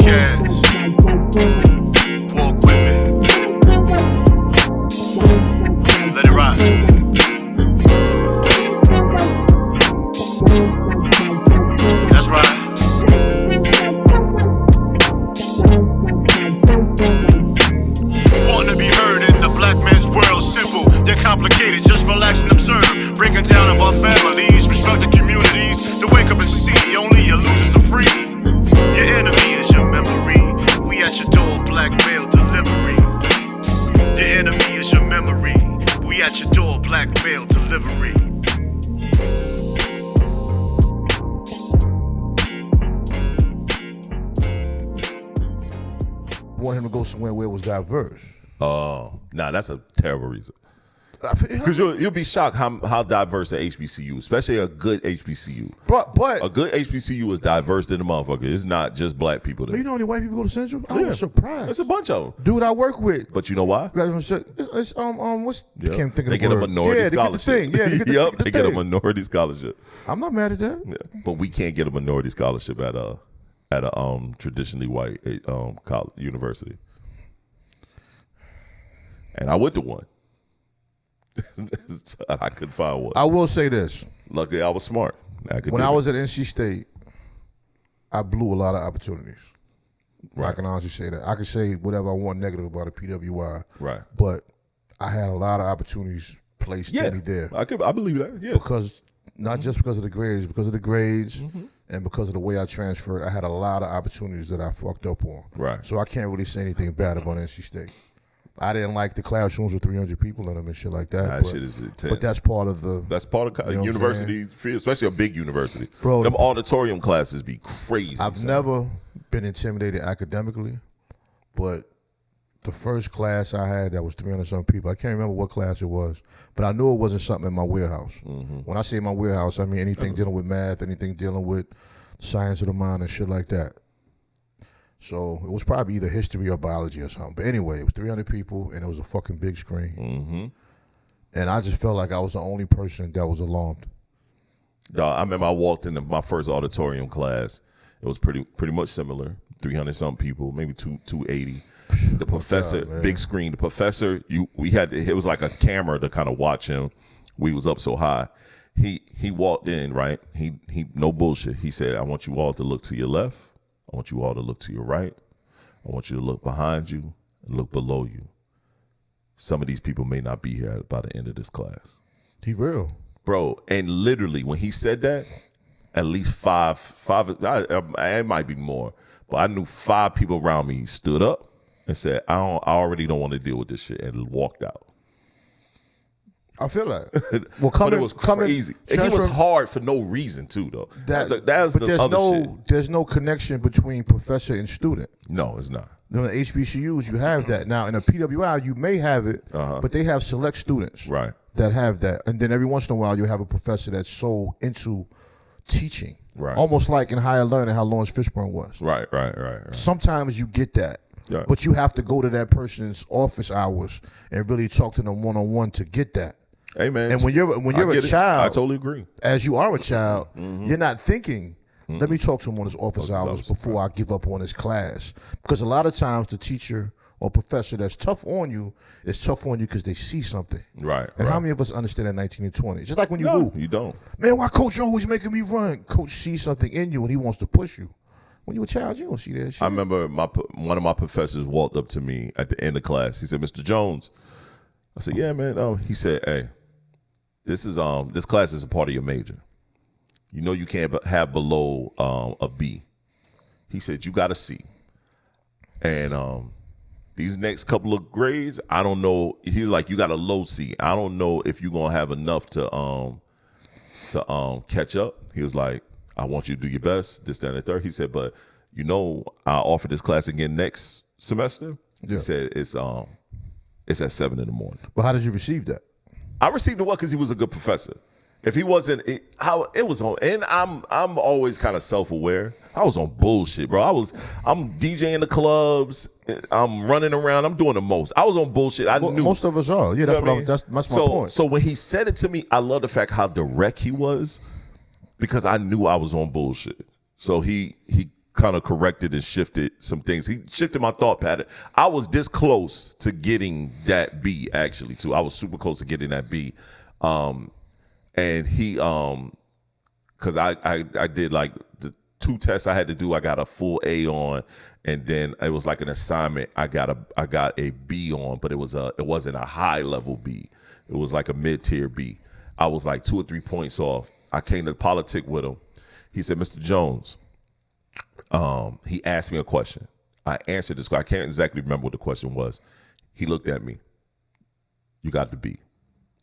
Cash. Walk with me. Let it ride. That's right. Wanting to be heard in the black man's world, simple. They're complicated, just relax and observe. Breaking down of our families, restructured communities. To wake up and see only your losers are free. Your enemy is your memory. We at your door, black mail delivery. Your enemy is your memory. We at your door, black mail delivery. Want him to go somewhere where it was diverse. Oh, nah, that's a terrible reason. Because you'll be shocked how diverse a HBCU, especially a good HBCU. But a good HBCU is diverse than the motherfucker. It's not just black people there. You know how many white people go to Central? I was surprised. It's a bunch of them. Dude I work with. But you know why? It's what's Yep. can't think of they the get word. a minority scholarship. They get the thing. Yeah, They get a minority scholarship. I'm not mad at that. Yeah. But we can't get a minority scholarship at a traditionally white college university. And I went to one. I couldn't find one. I will say this. Luckily, I was smart. When I was at NC State, I blew a lot of opportunities. Right. I can honestly say that. I can say whatever I want negative about a PWI. Right. But I had a lot of opportunities placed to me there. I believe that. Yeah. Because not just because of the grades, and because of the way I transferred, I had a lot of opportunities that I fucked up on. Right. So I can't really say anything bad about NC State. I didn't like the classrooms with 300 people in them and shit like that. That shit is intense. But that's part of the... That's part of university, especially a big university. Bro, them auditorium classes be crazy. I've never been intimidated academically, but the first class I had that was 300-something people, I can't remember what class it was, but I knew it wasn't something in my wheelhouse. When I say my wheelhouse, I mean anything dealing with math, anything dealing with science of the mind and shit like that. So it was probably either history or biology or something. But anyway, it was 300 people, and it was a fucking big screen. And I just felt like I was the only person that was alarmed. I remember I walked into my first auditorium class. It was pretty much similar, 300-something people, maybe 280. The professor, big screen. The professor, it was like a camera to kind of watch him. We was up so high. He walked in, right? He no bullshit. He said, "I want you all to look to your left. I want you all to look to your right. I want you to look behind you and look below you. Some of these people may not be here by the end of this class." He real. Bro, and literally when he said that, at least five, it might be more, but I knew 5 people around me stood up and said, I already don't want to deal with this shit, and walked out. I feel that. Well, it was crazy. He was hard for no reason too, though. That's the other shit. There's no connection between professor and student. No, it's not. In the HBCUs, you have that. Now, in a PWI, you may have it, but they have select students that have that. And then every once in a while, you have a professor that's so into teaching. Right. Almost like in higher learning, how Lawrence Fishburne was. Right. Sometimes you get that. Yeah. But you have to go to that person's office hours and really talk to them one-on-one to get that. Hey, man. And when you're a child, I totally agree. As you are a child, you're not thinking, let me talk to him on his office hours before I give up on his class. Because a lot of times the teacher or professor that's tough on you is tough on you because they see something. Right. And how many of us understand that 1920? Just like when you hoop. You don't. Man, why coach always making me run? Coach sees something in you and he wants to push you. When you're a child, you don't see that shit. I remember one of my professors walked up to me at the end of class. He said, "Mr. Jones." I said, "Yeah, man." He said, "Hey, this class is a part of your major. You know you can't have below a B." He said, "You got a C. And these next couple of grades, I don't know." He's like, "You got a low C. I don't know if you're gonna have enough to catch up." He was like, "I want you to do your best, this, that, and the third." He said, "But I'll offer this class again next semester." Yeah. He said it's at 7 in the morning. Well, how did you receive that? I received it well because he was a good professor. If he wasn't, it was on. And I'm always kind of self-aware. I was on bullshit, bro. I'm DJing the clubs. I'm running around. I'm doing the most. I was on bullshit. I knew. Most of us are. Yeah, that's my point. So when he said it to me, I love the fact how direct he was, because I knew I was on bullshit. So he kind of corrected and shifted some things. He shifted my thought pattern. I was this close to getting that B, actually, too. I was super close to getting that B. And he, because I did like the 2 tests I had to do, I got a full A on, and then it was like an assignment I got a B on, but it wasn't a high level B. It was like a mid-tier B. I was like 2 or 3 points off. I came to politic with him. He said, Mr. Jones, he asked me a question. I answered this. I can't exactly remember what the question was. He looked at me. You got the B.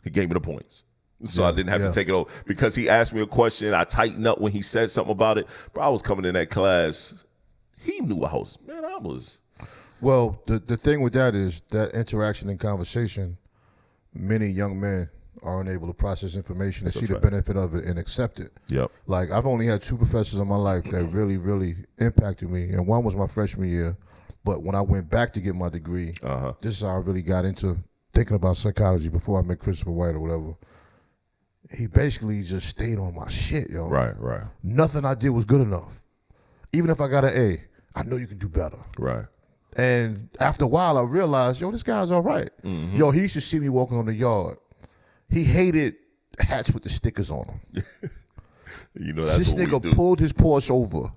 He gave me the points. So I didn't have to take it over. Because he asked me a question, I tightened up when he said something about it. But I was coming in that class. He knew I was. Well, the thing with that is that interaction and conversation, many young men are unable to process information and see the benefit of it and accept it. Yep. Like, I've only had 2 professors in my life that really, really impacted me, and one was my freshman year. But when I went back to get my degree, this is how I really got into thinking about psychology before I met Christopher White or whatever. He basically just stayed on my shit, yo. Right. Nothing I did was good enough. Even if I got an A, I know you can do better. Right. And after a while, I realized, yo, this guy's all right. Mm-hmm. Yo, he used to see me walking on the yard. He hated hats with the stickers on them. You know, that's this what we nigga do. pulled his Porsche over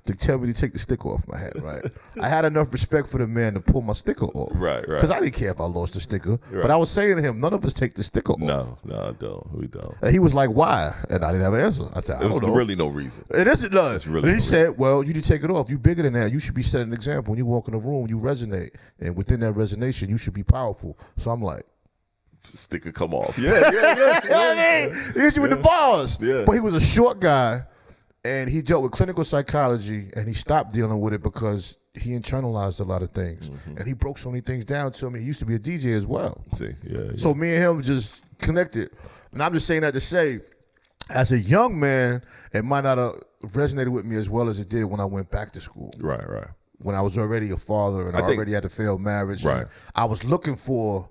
to tell me to take the sticker off my hat, right? I had enough respect for the man to pull my sticker off. Right. Because I didn't care if I lost the sticker. Right. But I was saying to him, none of us take the sticker off. No, I don't. We don't. And he was like, why? And I didn't have an answer. I said, I don't know. Really no reason. It isn't none. It's really and he no said, well, you need to take it off. You bigger than that. You should be setting an example. When you walk in a room, you resonate. And within that resonation, you should be powerful. So I'm like, sticker come off. Yeah. He hit you with the bars. Yeah. But he was a short guy, and he dealt with clinical psychology, and he stopped dealing with it because he internalized a lot of things. And he broke so many things down to me. He used to be a DJ as well. See, yeah. So me and him just connected. And I'm just saying that to say, as a young man, it might not have resonated with me as well as it did when I went back to school. Right. When I was already a father and I already had a failed marriage. Right. And I was looking for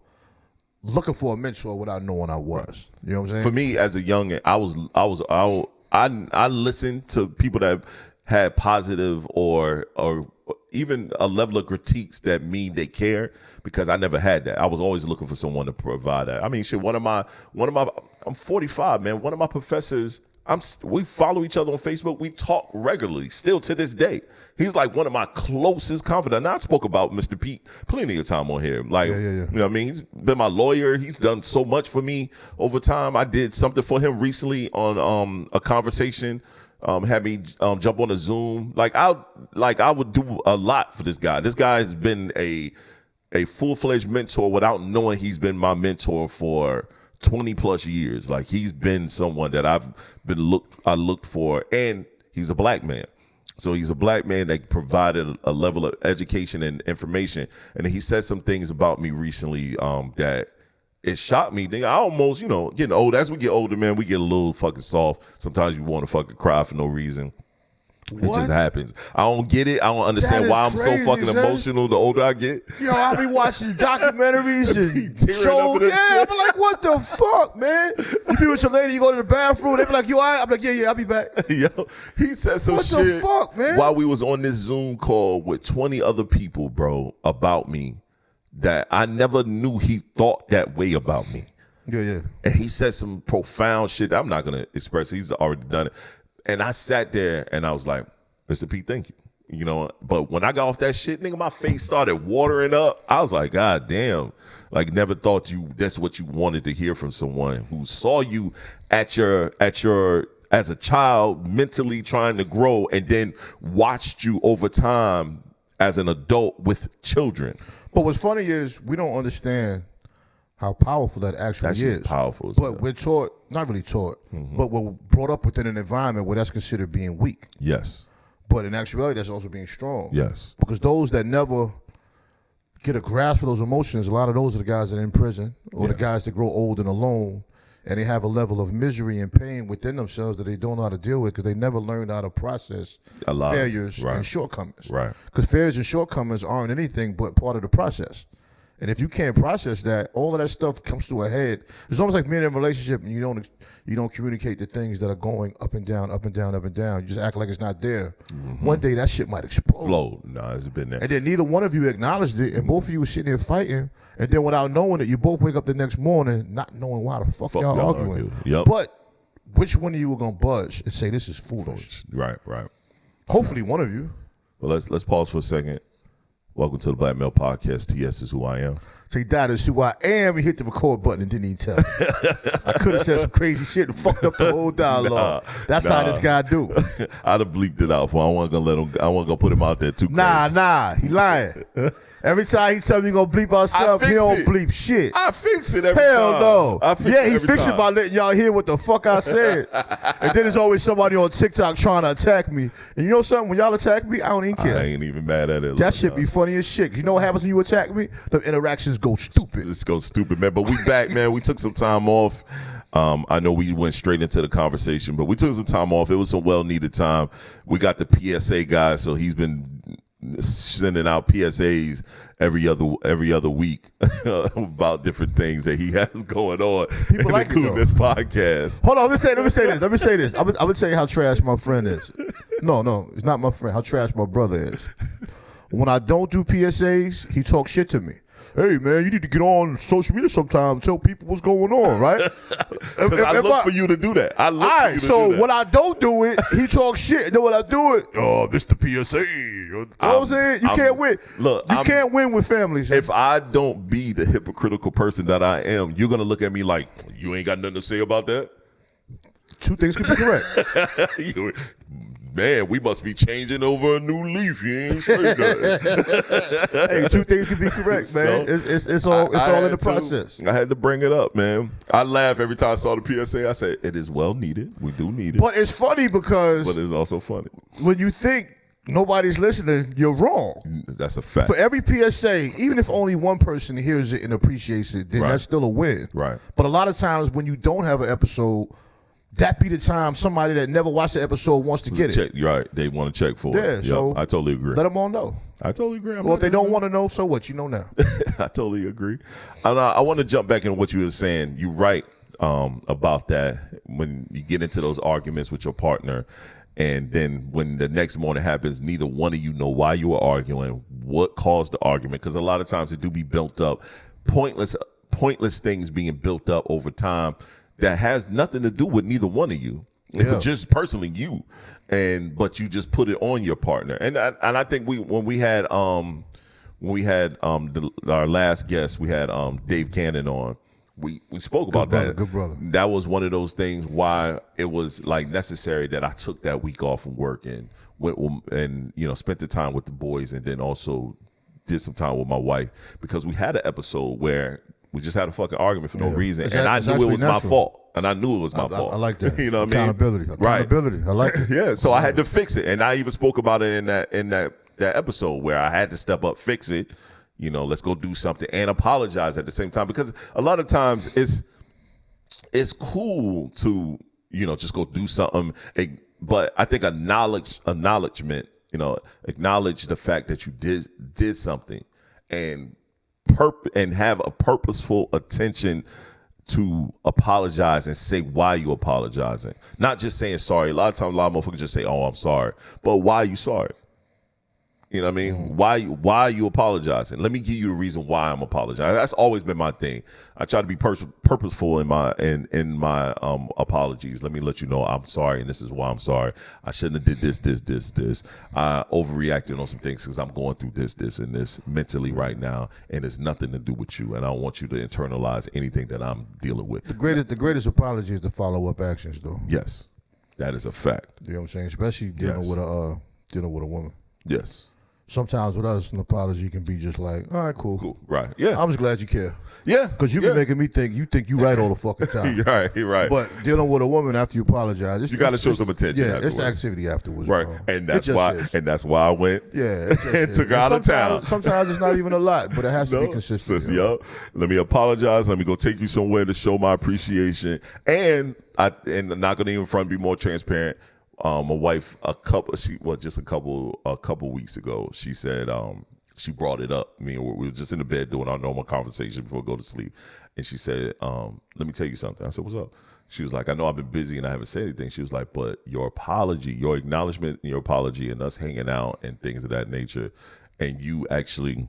a mentor without knowing I was. You know what I'm saying? For me, as a youngin', I listened to people that had positive or even a level of critiques that mean they care, because I never had that. I was always looking for someone to provide that. I mean, shit, I'm 45, man. One of my professors, we follow each other on Facebook. We talk regularly, still to this day. He's like one of my closest confidants. And I spoke about Mr. Pete plenty of time on here. Like, you know what I mean? He's been my lawyer. He's done so much for me over time. I did something for him recently on a conversation. Had me jump on a Zoom. I would do a lot for this guy. This guy has been a full-fledged mentor without knowing he's been my mentor for 20 plus years. Like, he's been someone that I looked for, and he's a black man. So he's a black man that provided a level of education and information. And he said some things about me recently that it shocked me. I almost, getting old. As we get older, man, we get a little fucking soft. Sometimes you want to fucking cry for no reason. It just happens. I don't get it. I don't understand why I'm so fucking emotional the older I get. Yo, I be watching documentaries and shows. Yeah, I be like, what the fuck, man? You be with your lady, you go to the bathroom, they be like, you all right? I'm like, yeah, I'll be back. Yo, he said some shit. What the fuck, man? While we was on this Zoom call with 20 other people, bro, about me, that I never knew he thought that way about me. Yeah. And he said some profound shit that I'm not going to express. He's already done it. And I sat there and I was like, Mr. Pete, thank you. But when I got off that shit, nigga, my face started watering up. I was like, God damn. Like, never thought that's what you wanted to hear from someone who saw you at your as a child, mentally trying to grow, and then watched you over time as an adult with children. But what's funny is we don't understand how powerful that actually is. Powerful. But we're taught, not really taught, but we're brought up within an environment where that's considered being weak. Yes. But in actuality, that's also being strong. Yes. Because those that never get a grasp of those emotions, a lot of those are the guys that are in prison, or the guys that grow old and alone, and they have a level of misery and pain within themselves that they don't know how to deal with because they never learned how to process failures and shortcomings. Right. Because failures and shortcomings aren't anything but part of the process. And if you can't process that, all of that stuff comes to a head. It's almost like being in a relationship and you don't communicate the things that are going up and down, up and down, up and down. You just act like it's not there. One day that shit might explode. No, it's been there. And then neither one of you acknowledged it, and both of you were sitting there fighting. And then without knowing it, you both wake up the next morning not knowing why the fuck y'all arguing. Yep. But which one of you were gonna budge and say this is foolish? Right. Hopefully one of you. Well, let's pause for a second. Welcome to the Black Male Podcast. TS is who I am. So he died to see who I am. He hit the record button and didn't even tell me. I could have said some crazy shit and fucked up the whole dialogue. That's how this guy do. I'd have bleeped it out for I wasn't gonna put him out there too crazy. Nah, he lying. Every time he tell me he gonna bleep ourselves, he don't bleep shit. I fix it every time. Hell no. He fixed time. it by letting y'all hear what the fuck I said. And then there's always somebody on TikTok trying to attack me. And you know something? When y'all attack me, I don't even care. I ain't even mad at it. That shit be funny as shit. 'Cause you know what happens when you attack me? The interactions go stupid. Let's go stupid, man. But we back, man. We took some time off. I know we went straight into the conversation, but we took some time off. It was some well-needed time. We got the PSA guy, so he's been sending out PSAs every other week about different things that he has going on. People like including this podcast. Hold on, let me say this. I'm gonna tell you how trash my friend is. No, it's not my friend. How trash my brother is. When I don't do PSAs, he talks shit to me. Hey man, you need to get on social media sometime and tell people what's going on, right? I look for you to do that. I look for you to do that. When I don't do it, he talks shit. And then when I do it, Mr. PSA. You know what I'm saying? You can't win. Look, you can't win with families. If I don't be the hypocritical person that I am, you're gonna look at me like you ain't got nothing to say about that. Two things can be correct. Man, we must be changing over a new leaf. You ain't say that. Hey, two things can be correct, man. It's all in the process. I had to bring it up, man. I laugh every time I saw the PSA. I said, it is well needed. We do need it. But it's funny because But it's also funny. when you think nobody's listening, you're wrong. That's a fact. For every PSA, even if only one person hears it and appreciates it, then that's still a win. Right. But a lot of times when you don't have an episode, that be the time somebody that never watched the episode wants to get it. You're right. They want to check for it. Yeah, so I totally agree. Let them all know. I totally agree. Well, if they don't want to know, so what? You know now. I totally agree. And I want to jump back into what you were saying. You're right about that. When you get into those arguments with your partner, and then when the next morning happens, neither one of you know why you were arguing, what caused the argument. Because a lot of times it do be built up, pointless things being built up over time that has nothing to do with neither one of you. But just personally you, but you just put it on your partner. And I think when we had our last guest, we had Dave Cannon on. We spoke about that. Good brother. That was one of those things why it was like necessary that I took that week off from work and went and spent the time with the boys, and then also did some time with my wife, because we had an episode where we just had a fucking argument for no reason, and I knew it was my fault. And I knew it was my fault. I like that. You know what I mean? Accountability. I like it. Yeah. So I had to fix it, and I even spoke about it in that episode where I had to step up, fix it. Let's go do something and apologize at the same time, because a lot of times it's cool to just go do something, but I think acknowledgement, acknowledge the fact that you did something, and have a purposeful attention to apologize and say why you apologizing. Not just saying sorry. A lot of motherfuckers just say, "Oh, I'm sorry," but why are you sorry? You know what I mean? Why are you apologizing? Let me give you the reason why I'm apologizing. That's always been my thing. I try to be purposeful in my apologies. Let me let you know I'm sorry, and this is why I'm sorry. I shouldn't have did this. I overreacted on some things because I'm going through this, and this mentally right now, and it's nothing to do with you. And I don't want you to internalize anything that I'm dealing with. The greatest apology is the follow-up actions, though. Yes, that is a fact. You know what I'm saying? Especially dealing with a woman. Yes. Sometimes with us, an apology can be just like, all right, cool. Right. Yeah. I'm just glad you care. Yeah. Because you've been making me think you right all the fucking time. You're right. But dealing with a woman after you apologize, you got to show some attention. Yeah, it's the activity afterwards. Right. Bro. And that's why I went. Yeah. And took her out of town. Sometimes it's not even a lot, but it has to be consistent. Sis, let me apologize. Let me go take you somewhere to show my appreciation. And I'm not going to even front, be more transparent. My wife, a couple weeks ago, she said, she brought it up. We were just in the bed doing our normal conversation before we go to sleep. And she said, let me tell you something. I said, what's up? She was like, I know I've been busy and I haven't said anything. She was like, but your apology, your acknowledgement and your apology and us hanging out and things of that nature, and you actually,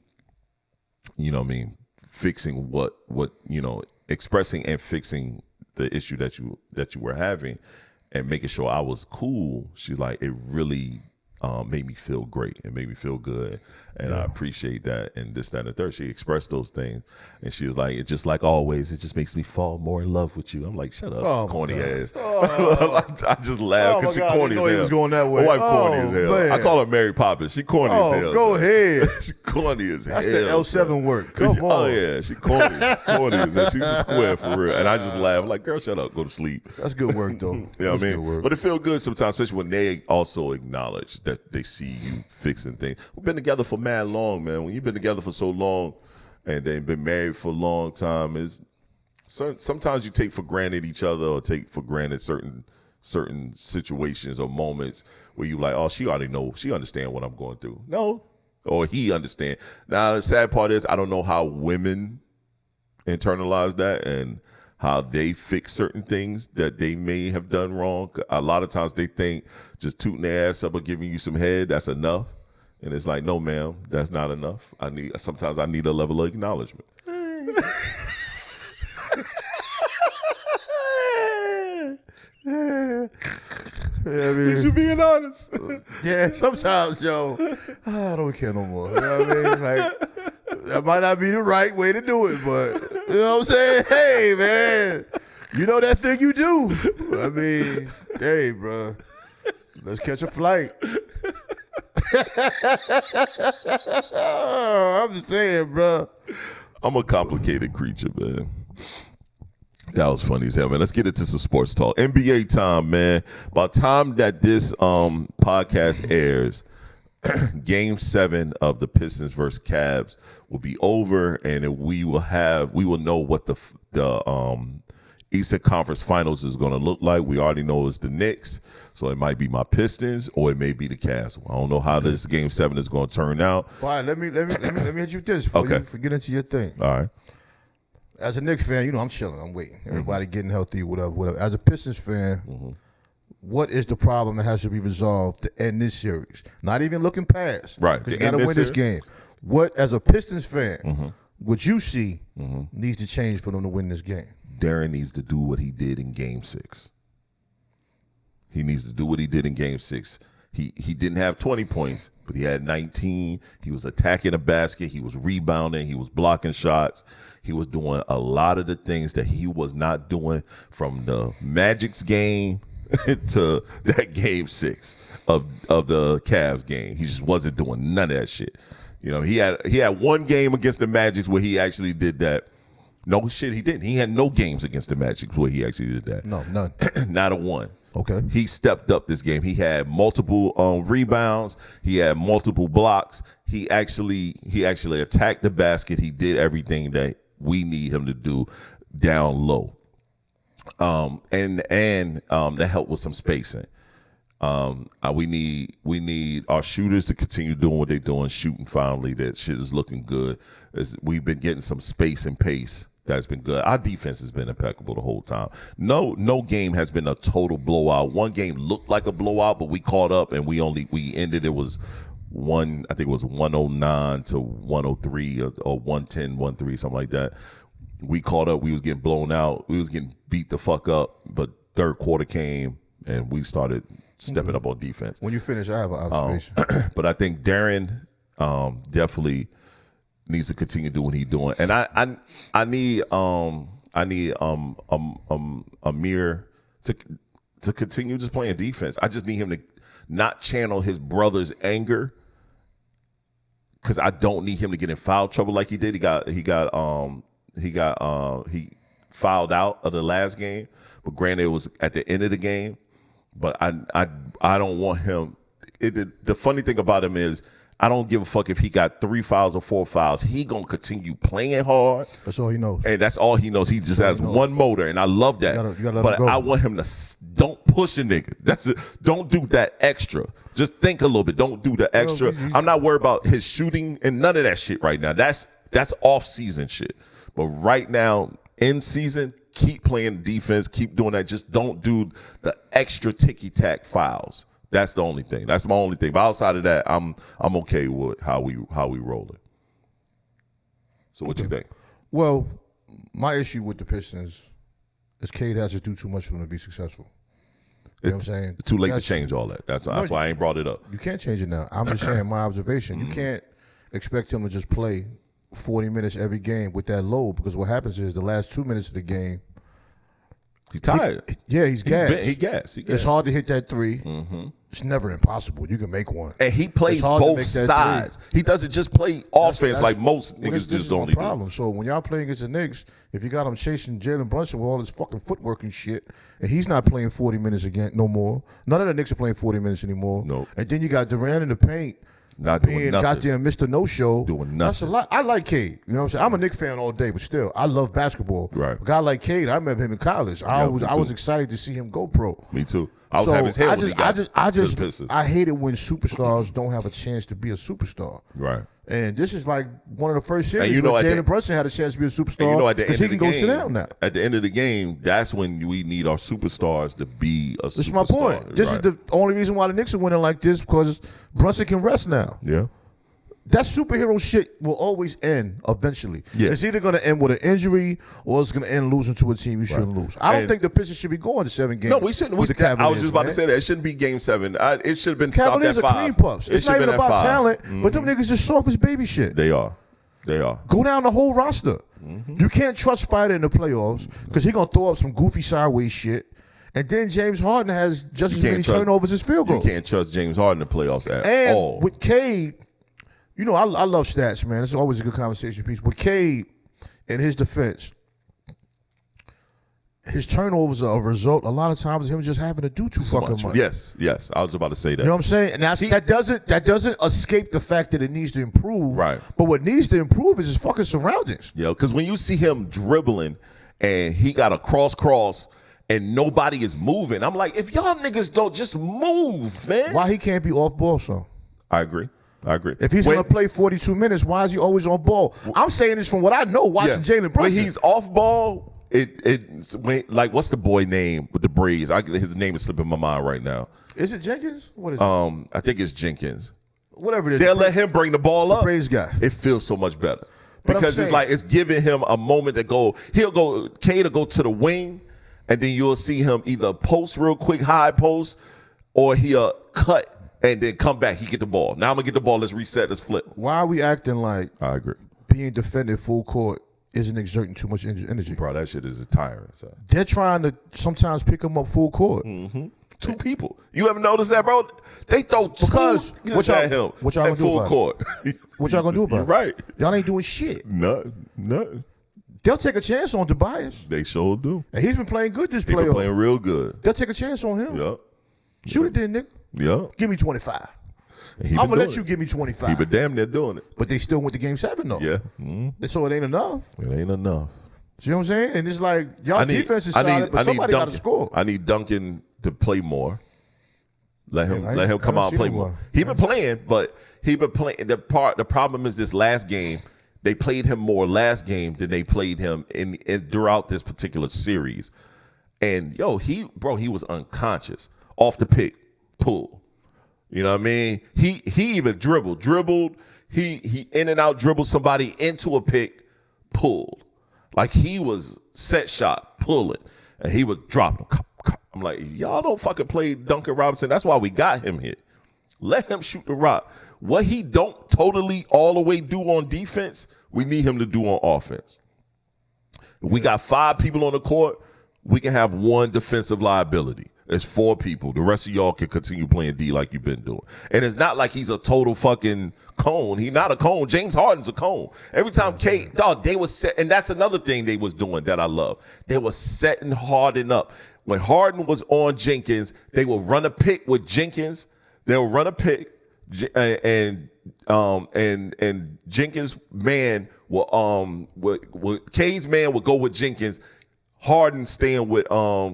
you know what I mean, fixing what you know, expressing and fixing the issue that you were having and making sure I was cool. She's like, it really made me feel great. It made me feel good. And I appreciate that. And this, that, and the third. She expressed those things. And she was like, it's just like always, it just makes me fall more in love with you. I'm like, shut up, corny ass. I just laughed because she corny as hell. He was going that way. My wife corny as hell. Man. I call her Mary Poppins. She corny as hell. Go ahead. She corny as hell. That's the L7 work. Come on. Oh, yeah. She corny. Corny as hell. She's a square for real. And I just laugh. I'm like, girl, shut up. Go to sleep. That's good work, though. You know what I mean? But it feels good sometimes, especially when they also acknowledge that they see you fixing things. We've been together for mad long, man. When you've been together for so long and they've been married for a long time, sometimes you take for granted each other or take for granted certain situations or moments where you like, oh, she already know, she understand what I'm going through. No, or he understand. Now, the sad part is I don't know how women internalize that and how they fix certain things that they may have done wrong. A lot of times they think just tooting their ass up or giving you some head, that's enough. And it's like, no, ma'am, that's not enough. Sometimes I need a level of acknowledgement. Yeah, I mean, You being honest. yeah, sometimes, yo, I don't care no more. You know what I mean? Like, that might not be the right way to do it, but you know what I'm saying? Hey, man, you know that thing you do. I mean, hey, bro, let's catch a flight. I'm just saying, bro. I'm a complicated creature, man. That was funny as hell, man. Let's get into some sports talk. NBA time, man. By the time that this podcast airs, Game 7 of the Pistons versus Cavs will be over, and we will know what the Eastern Conference Finals is going to look like. We already know it's the Knicks, so it might be my Pistons or it may be the Cavs. I don't know how this Game 7 is going to turn out. All right, let me hit you with this before you get into your thing. All right. As a Knicks fan, you know I'm chilling. I'm waiting. Everybody getting healthy, whatever. As a Pistons fan, what is the problem that has to be resolved to end this series? Not even looking past. Right. Because you got to win this game. What, as a Pistons fan, what you see needs to change for them to win this game? Darren needs to do what he did in Game 6. He needs to do what he did in Game 6. He didn't have 20 points, but he had 19. He was attacking the basket. He was rebounding. He was blocking shots. He was doing a lot of the things that he was not doing from the Magic's game to that Game 6 of the Cavs game. He just wasn't doing none of that shit. You know, he had one game against the Magic where he actually did that. No shit, he didn't. He had no games against the Magic where he actually did that. No, none. Not a one. Okay. He stepped up this game. He had multiple rebounds. He had multiple blocks. He actually attacked the basket. He did everything that we need him to do down low. And that helped with some spacing. We need our shooters to continue doing what they're doing, shooting finally. That shit is looking good. We've been getting some space and pace. That's been good. Our defense has been impeccable the whole time. No game has been a total blowout. One game looked like a blowout, but we caught up and we ended. It was I think it was 109 to 103 or 110, 103, something like that. We caught up. We was getting blown out. We was getting beat the fuck up. But third quarter came and we started stepping up on defense. When you finish, I have an observation. But I think Darren definitely needs to continue doing what he's doing, and I need Amir to continue just playing defense. I just need him to not channel his brother's anger, because I don't need him to get in foul trouble like he did. He fouled out of the last game, but granted it was at the end of the game. But I don't want him. The funny thing about him is, I don't give a fuck if he got 3 fouls or 4 fouls. He gonna continue playing hard. That's all he knows. And that's all he knows. He just has one motor, and I love that. You gotta let but him go. I want him to don't push a nigga. That's it. Don't do that extra. Just think a little bit. Don't do the extra. I'm not worried about his shooting and none of that shit right now. That's off season shit. But right now, in season, keep playing defense. Keep doing that. Just don't do the extra ticky tack fouls. That's the only thing. That's my only thing. But outside of that, I'm okay with how we rolling. So what you think? Well, my issue with the Pistons is Cade has to do too much for them to be successful. You know what I'm saying? It's too late to change all that. That's why I ain't brought it up. You can't change it now. I'm just saying my observation. You can't expect him to just play 40 minutes every game with that load, because what happens is the last 2 minutes of the game, He's tired. he's gassed. He gassed. It's hard to hit that three. It's never impossible. You can make one. And he plays both sides. He doesn't just play offense like most niggas just don't. That's my problem. So when y'all playing against the Knicks, if you got him chasing Jalen Brunson with all his fucking footwork and shit, and he's not playing 40 minutes again no more. None of the Knicks are playing 40 minutes anymore. Nope. And then you got Durant in the paint. Not doing being nothing. goddamn Mr. No-Show. Doing nothing. That's a lot. I like Cade. You know what I'm saying? I'm a Knicks fan all day, but still, I love basketball. Right. A guy like Cade, I remember him in college. I was excited to see him go pro. Me too. I was having his head when he got I hate it when superstars don't have a chance to be a superstar. Right. And this is like one of the first series you know, where Jalen Brunson had a chance to be a superstar. And you know, at the end he of the can go game, sit down now. At the end of the game, that's when we need our superstars to be a superstar. This is my point. This is the only reason why the Knicks are winning like this, because Brunson can rest now. Yeah. That superhero shit will always end eventually. Yeah. It's either going to end with an injury or it's going to end losing to a team you shouldn't lose. I don't think the Pistons should be going to 7 games. No, we shouldn't. with the Cavaliers, I was just about to man. say that. It shouldn't be game 7. It should have been Cavaliers stopped at 5. are cream puffs. It's not even about talent, but them niggas just soft as baby shit. They are. They are. Go down the whole roster. You can't trust Spider in the playoffs because he's going to throw up some goofy sideways shit. And then James Harden has just as many turnovers as field goals. You can't trust James Harden in the playoffs at all. And with Cade, you know, I love stats, man. It's always a good conversation piece. With Cade, in his defense, his turnovers are a result a lot of times of him just having to do too fucking much. Yes. I was about to say that. You know what I'm saying? And that doesn't escape the fact that it needs to improve. Right. But what needs to improve is his fucking surroundings. Yeah, because when you see him dribbling and he got a cross and nobody is moving, I'm like, if y'all niggas don't just move, man. Why he can't be off ball, so? I agree. If he's going to play 42 minutes, why is he always on ball? I'm saying this from what I know watching Jalen Brunson. When he's off ball, like, what's the boy name with the braids? His name is slipping my mind right now. Is it Jenkins? What is it? I think it's Jenkins. Whatever it is. They'll let him bring the ball up. Braids guy. It feels so much better. But Because it's like it's giving him a moment to go. Cade will go to the wing, and then you'll see him either post real quick, high post, or he'll cut and then come back. He get the ball. Now I'm going to get the ball. Let's reset. Let's flip. Why are we acting like I agree. being defended full court isn't exerting too much energy? Bro, that shit is a tyrant. So. They're trying to sometimes pick him up full court. Mm-hmm. 2 people. You ever noticed that, bro? They throw because what y'all gonna do full about court. What y'all gonna do about You're it? right. Y'all ain't doing shit. Nothing. They'll take a chance on Tobias. They sure do. And he's been playing good this He been playoff. playing real good. They'll take a chance on him. Yep. Shoot it then, nigga. Yep. Give me 25. I'm gonna let you give me 25. He been damn near doing it. But they still went to game 7 though. Yeah. So it ain't enough. It ain't enough. See what I'm saying? And it's like y'all defense is solid, but somebody got to score. I need Duncan to play more. Let him come out and play more. He been playing, but he been playing. The problem is this last game. They played him more last game than they played him in throughout this particular series. And he was unconscious off the pick, pull. You know what I mean? He even dribbled. He in and out dribbled somebody into a pick, pulled. Like he was set shot, pulling, and he was dropping. I'm like, y'all don't fucking play Duncan Robinson. That's why we got him here. Let him shoot the rock. What he don't totally all the way do on defense, we need him to do on offense. If we got 5 people on the court, we can have 1 defensive liability. There's 4 people. The rest of y'all can continue playing D like you've been doing. And it's not like he's a total fucking cone. He's not a cone. James Harden's a cone. Every time they was set, and that's another thing they was doing that I love. They was setting Harden up. When Harden was on Jenkins, they would run a pick with Jenkins. They'll run a pick, and and Jenkins man will Cade's man would go with Jenkins, Harden staying with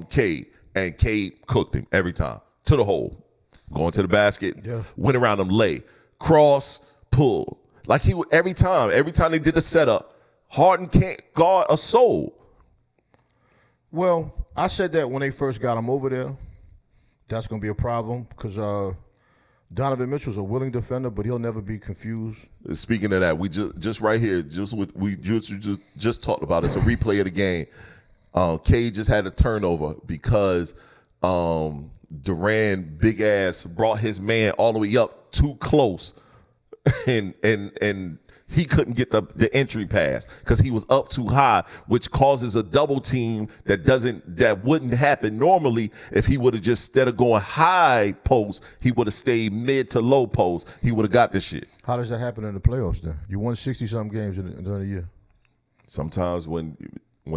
Cade, and Cade cooked him every time to the hole, going to the basket, went around him, lay, cross, pull. Like he would every time they did the setup, Harden can't guard a soul. Well, I said that when they first got him over there. That's going to be a problem because Donovan Mitchell's a willing defender, but he'll never be confused. Speaking of that, we just right here, just talked about it. It's a replay of the game. Cade just had a turnover because Durant, big ass, brought his man all the way up too close, and he couldn't get the entry pass because he was up too high, which causes a double team that wouldn't happen normally if he would have just, instead of going high post, he would have stayed mid to low post. He would have got this shit. How does that happen in the playoffs then? You won 60-something games during the year. Sometimes when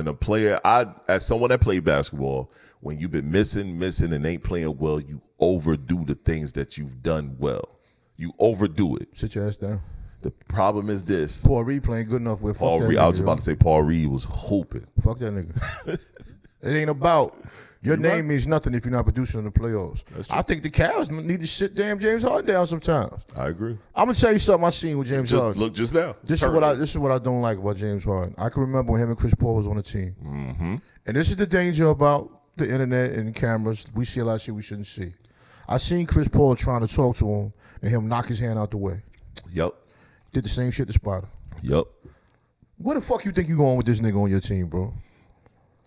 a player, as someone that played basketball, when you've been missing and ain't playing well, you overdo the things that you've done well. You overdo it. Sit your ass down. The problem is this. Paul Reed playing good enough with Paul Reed. I was about to say Paul Reed was hooping. Fuck that nigga. It ain't about your name means nothing if you're not producing in the playoffs. I think the Cavs need to sit damn James Harden down sometimes. I agree. I'm gonna tell you something I seen with James Harden. Look just now. This is what I don't like about James Harden. I can remember when him and Chris Paul was on the team. Mm-hmm. And this is the danger about the internet and cameras. We see a lot of shit we shouldn't see. I seen Chris Paul trying to talk to him and him knock his hand out the way. Yep. Did the same shit to Spider. Yep. Where the fuck you think you going with this nigga on your team, bro?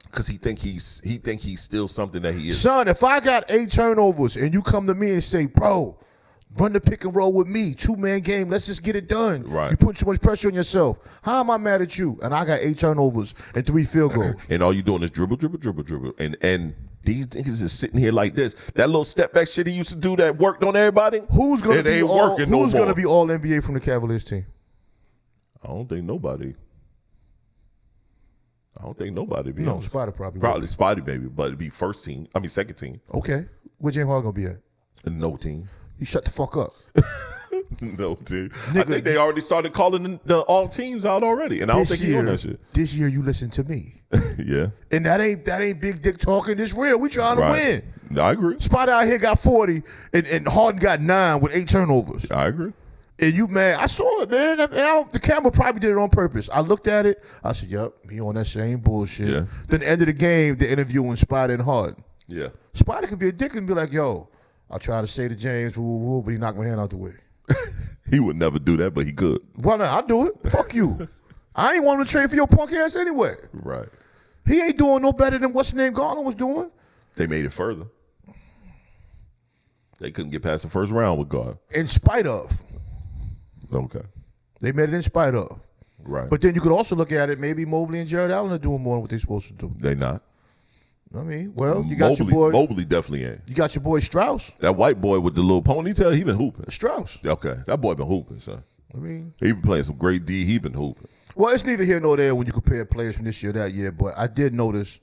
Because he think he's still something that he is. Son, if I got 8 turnovers and you come to me and say, bro, run the pick and roll with me, 2-man game, let's just get it done. Right. You put too much pressure on yourself. How am I mad at you? And I got 8 turnovers and 3 field goals. And all you doing is dribble. And these niggas is sitting here like this. That little step back shit he used to do that worked on everybody. Who's gonna be all NBA from the Cavaliers team? I don't think nobody. Be No, honest. Spider probably. Probably Spidey maybe, but it'd be second team. Okay. Where James Harden gonna be at? No team. You shut the fuck up. No team. I think they already started calling the all teams out already, and I don't think he's on that shit. This year you listen to me. Yeah. And that ain't big dick talking. It's real. We trying to win. No, I agree. Spider out here got 40, and Harden got 9 with 8 turnovers. I agree. And you mad? I saw it, man. The camera probably did it on purpose. I looked at it. I said, "Yup, he on that same bullshit." Yeah. Then the end of the game, the interviewing Spider and Harden. Yeah. Spider could be a dick and be like, "Yo, I try to say to James, woo, woo, woo, but he knocked my hand out the way." He would never do that, but he could. Why not? I'll do it. Fuck you. I ain't want him to trade for your punk ass anyway. Right. He ain't doing no better than what's his name Garland was doing. They made it further. They couldn't get past the first round with Garland. In spite of. Okay. They made it in spite of. Right. But then you could also look at it, maybe Mobley and Jared Allen are doing more than what they're supposed to do. They not. I mean, well, you got your boy. Mobley definitely ain't. You got your boy Strauss. That white boy with the little ponytail, he been hooping. Strauss. Okay. That boy been hooping, son. I mean, he been playing some great D. He been hooping. Well, it's neither here nor there when you compare players from this year, that year, but I did notice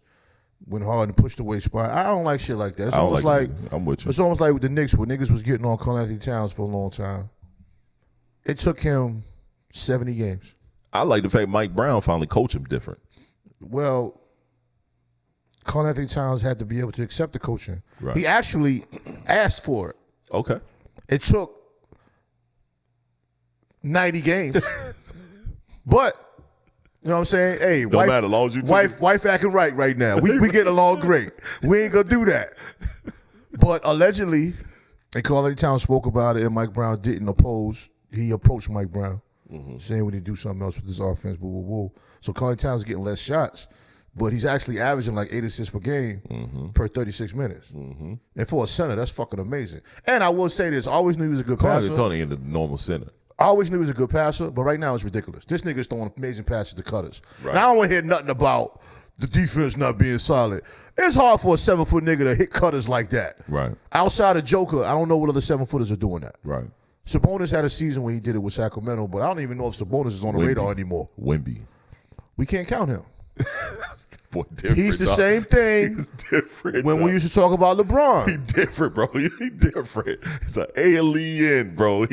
when Harden pushed away Spot. I don't like shit like that. It's almost like I'm with you. It's almost like with the Knicks, where niggas was getting on Karl-Anthony Towns for a long time. It took him 70 games. I like the fact Mike Brown finally coached him different. Well, Karl-Anthony Towns had to be able to accept the coaching. Right. He actually asked for it. Okay. It took 90 games. But, you know what I'm saying? Hey, don't matter, as long as you wife acting right now. We getting along great. We ain't gonna do that. But allegedly, and Karl-Anthony Towns spoke about it, and Mike Brown didn't oppose. He approached Mike Brown, saying we need to do something else with this offense, woo, woo, woo. So Karl-Anthony Towns is getting less shots, but he's actually averaging like 8 assists per game per 36 minutes. And for a center, that's fucking amazing. And I will say this, I always knew he was a good passer. Tony in the normal center. I always knew he was a good passer, but right now it's ridiculous. This nigga's throwing amazing passes to cutters. Right. Now I don't want to hear nothing about the defense not being solid. It's hard for a 7-foot nigga to hit cutters like that. Right. Outside of Joker, I don't know what other 7-footers are doing that. Right. Sabonis had a season where he did it with Sacramento, but I don't even know if Sabonis is on the radar anymore. Wemby. We can't count him. boy different. He's the dog. same thing. He's different. When we used to talk about LeBron. He different, bro. He different. He's an alien, bro.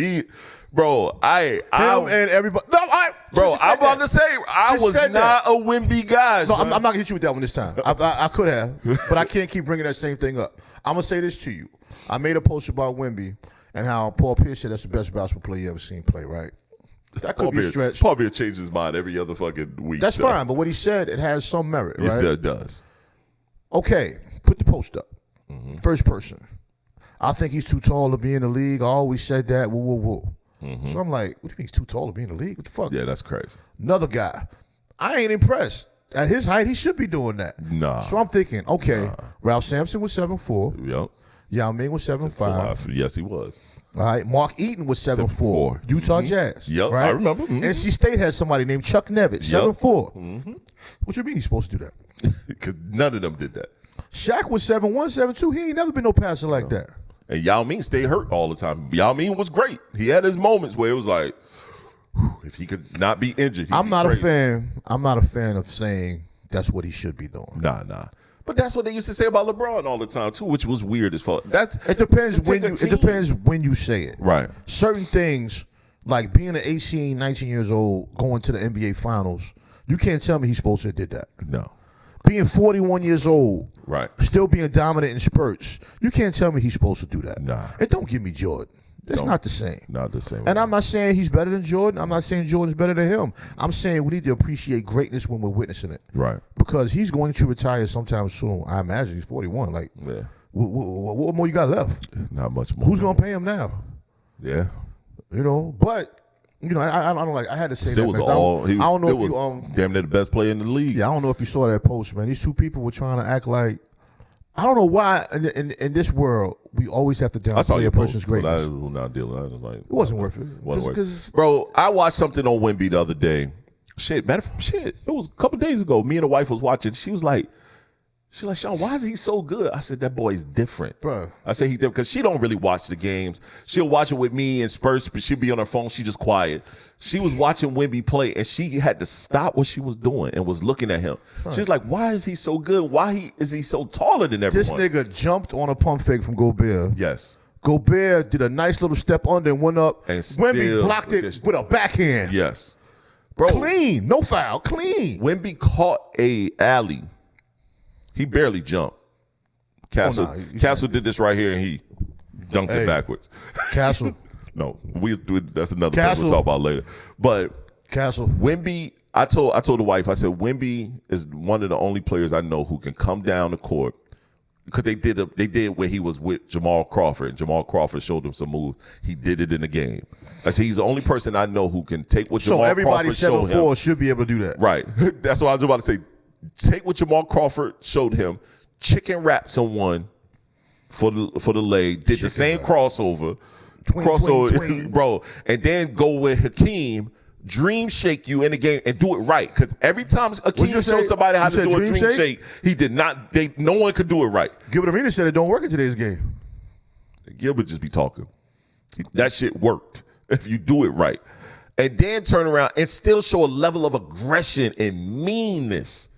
I and everybody. No, I'm about to say I was not a Wemby guy. No, I'm not gonna hit you with that one this time. I could have, but I can't keep bringing that same thing up. I'm gonna say this to you. I made a post about Wemby and how Paul Pierce said that's the best basketball player you ever seen play. Right? That could be a stretch. Paul Pierce changes his mind every other fucking week. That's fine, but what he said, it has some merit, right? Yes, it does. Okay, put the post up. First person. I think he's too tall to be in the league. I always said that. Woo, woo, woo. So I'm like, what do you mean he's too tall to be in the league? What the fuck? Yeah, that's crazy. Another guy. I ain't impressed. At his height, he should be doing that. Nah. So I'm thinking, okay, Ralph Sampson was 7'4". Yep. Yao Ming was 7'5". Yes, he was. All right, Mark Eaton was 7'4". 7'4". Utah Jazz. Yep, right? I remember. NC State had somebody named Chuck Nevitt, 7'4". What you mean he's supposed to do that? Because none of them did that. Shaq was 7'1", 7'2". He ain't never been no passer like that. And Yao Ming stayed hurt all the time. Yao Ming was great. He had his moments where it was like, if he could not be injured, I'm not a fan of saying that's what he should be doing. Nah. But that's what they used to say about LeBron all the time too, which was weird as fuck. It depends when you say it. Right. Certain things, like being an 18, 19 years old, going to the NBA Finals, you can't tell me he's supposed to have did that. No. Being 41 years old, right, still being dominant in spurts, you can't tell me he's supposed to do that. Nah. And don't give me Jordan. It's not the same. Not the same. And I'm not saying he's better than Jordan. I'm not saying Jordan's better than him. I'm saying we need to appreciate greatness when we're witnessing it. Right. Because he's going to retire sometime soon. I imagine he's 41. Like, yeah. What more you got left? Not much more. Who's going to pay him now? Yeah. You know, but I don't like. I had to say Still that. Was I don't know if was damn near the best player in the league. Yeah, I don't know if you saw that post, man. These two people were trying to act like. I don't know why in this world we always have to downplay a person's greatness. I was not dealing. I was like, it wasn't worth it. Wasn't worth it. Bro, I watched something on Wemby the other day. Shit, it was a couple days ago. Me and the wife was watching. She was like, Sean, why is he so good? I said, that boy's different. Bro. I said, he's different because she don't really watch the games. She'll watch it with me and Spurs, but she'll be on her phone. She just quiet. She was watching Wemby play, and she had to stop what she was doing and was looking at him. She was like, why is he so good? Is he so taller than everyone? This nigga jumped on a pump fake from Gobert. Yes. Gobert did a nice little step under and went up. And Wemby blocked it with a backhand. Yes. Bro. Clean. No foul. Clean. Wemby caught a alley. He barely jumped. Castle did this right here, and he dunked it backwards. Castle. No, that's another thing we'll talk about later. But Castle. Wemby, I told the wife, I said, Wemby is one of the only players I know who can come down the court because they did where he was with Jamal Crawford, and Jamal Crawford showed him some moves. He did it in the game. I said he's the only person I know who can take what Jamal Crawford showed him. So everybody 7'4" should be able to do that. Right. That's what I was about to say. Take what Jamal Crawford showed him, chicken wrap someone for the leg, did the same crossover, twing. Bro, and then go with Hakeem, dream shake you in the game and do it right. Because every time Hakeem showed somebody how to do a dream shake, he did not. No one could do it right. Gilbert Arenas said it don't work in today's game. Gilbert just be talking. That shit worked if you do it right, and then turn around and still show a level of aggression and meanness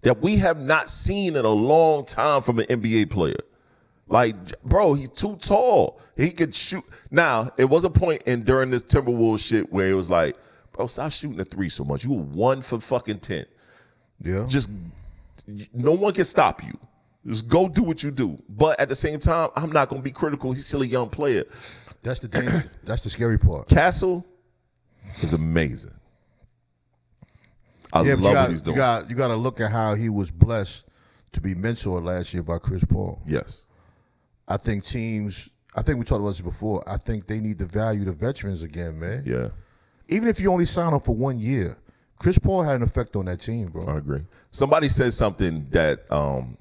that we have not seen in a long time from an NBA player. Like, bro, he's too tall. He could shoot. Now, it was a point during this Timberwolves shit where it was like, bro, stop shooting a three so much. You were 1 for fucking 10. Yeah. Just, no one can stop you. Just go do what you do. But at the same time, I'm not going to be critical. He's still a young player. That's the danger. That's the scary part. Castle is amazing. I love what he's doing. You got to look at how he was blessed to be mentored last year by Chris Paul. Yes. I think we talked about this before. I think they need to value the veterans again, man. Yeah. Even if you only sign up for 1 year, Chris Paul had an effect on that team, bro. I agree. Somebody said something that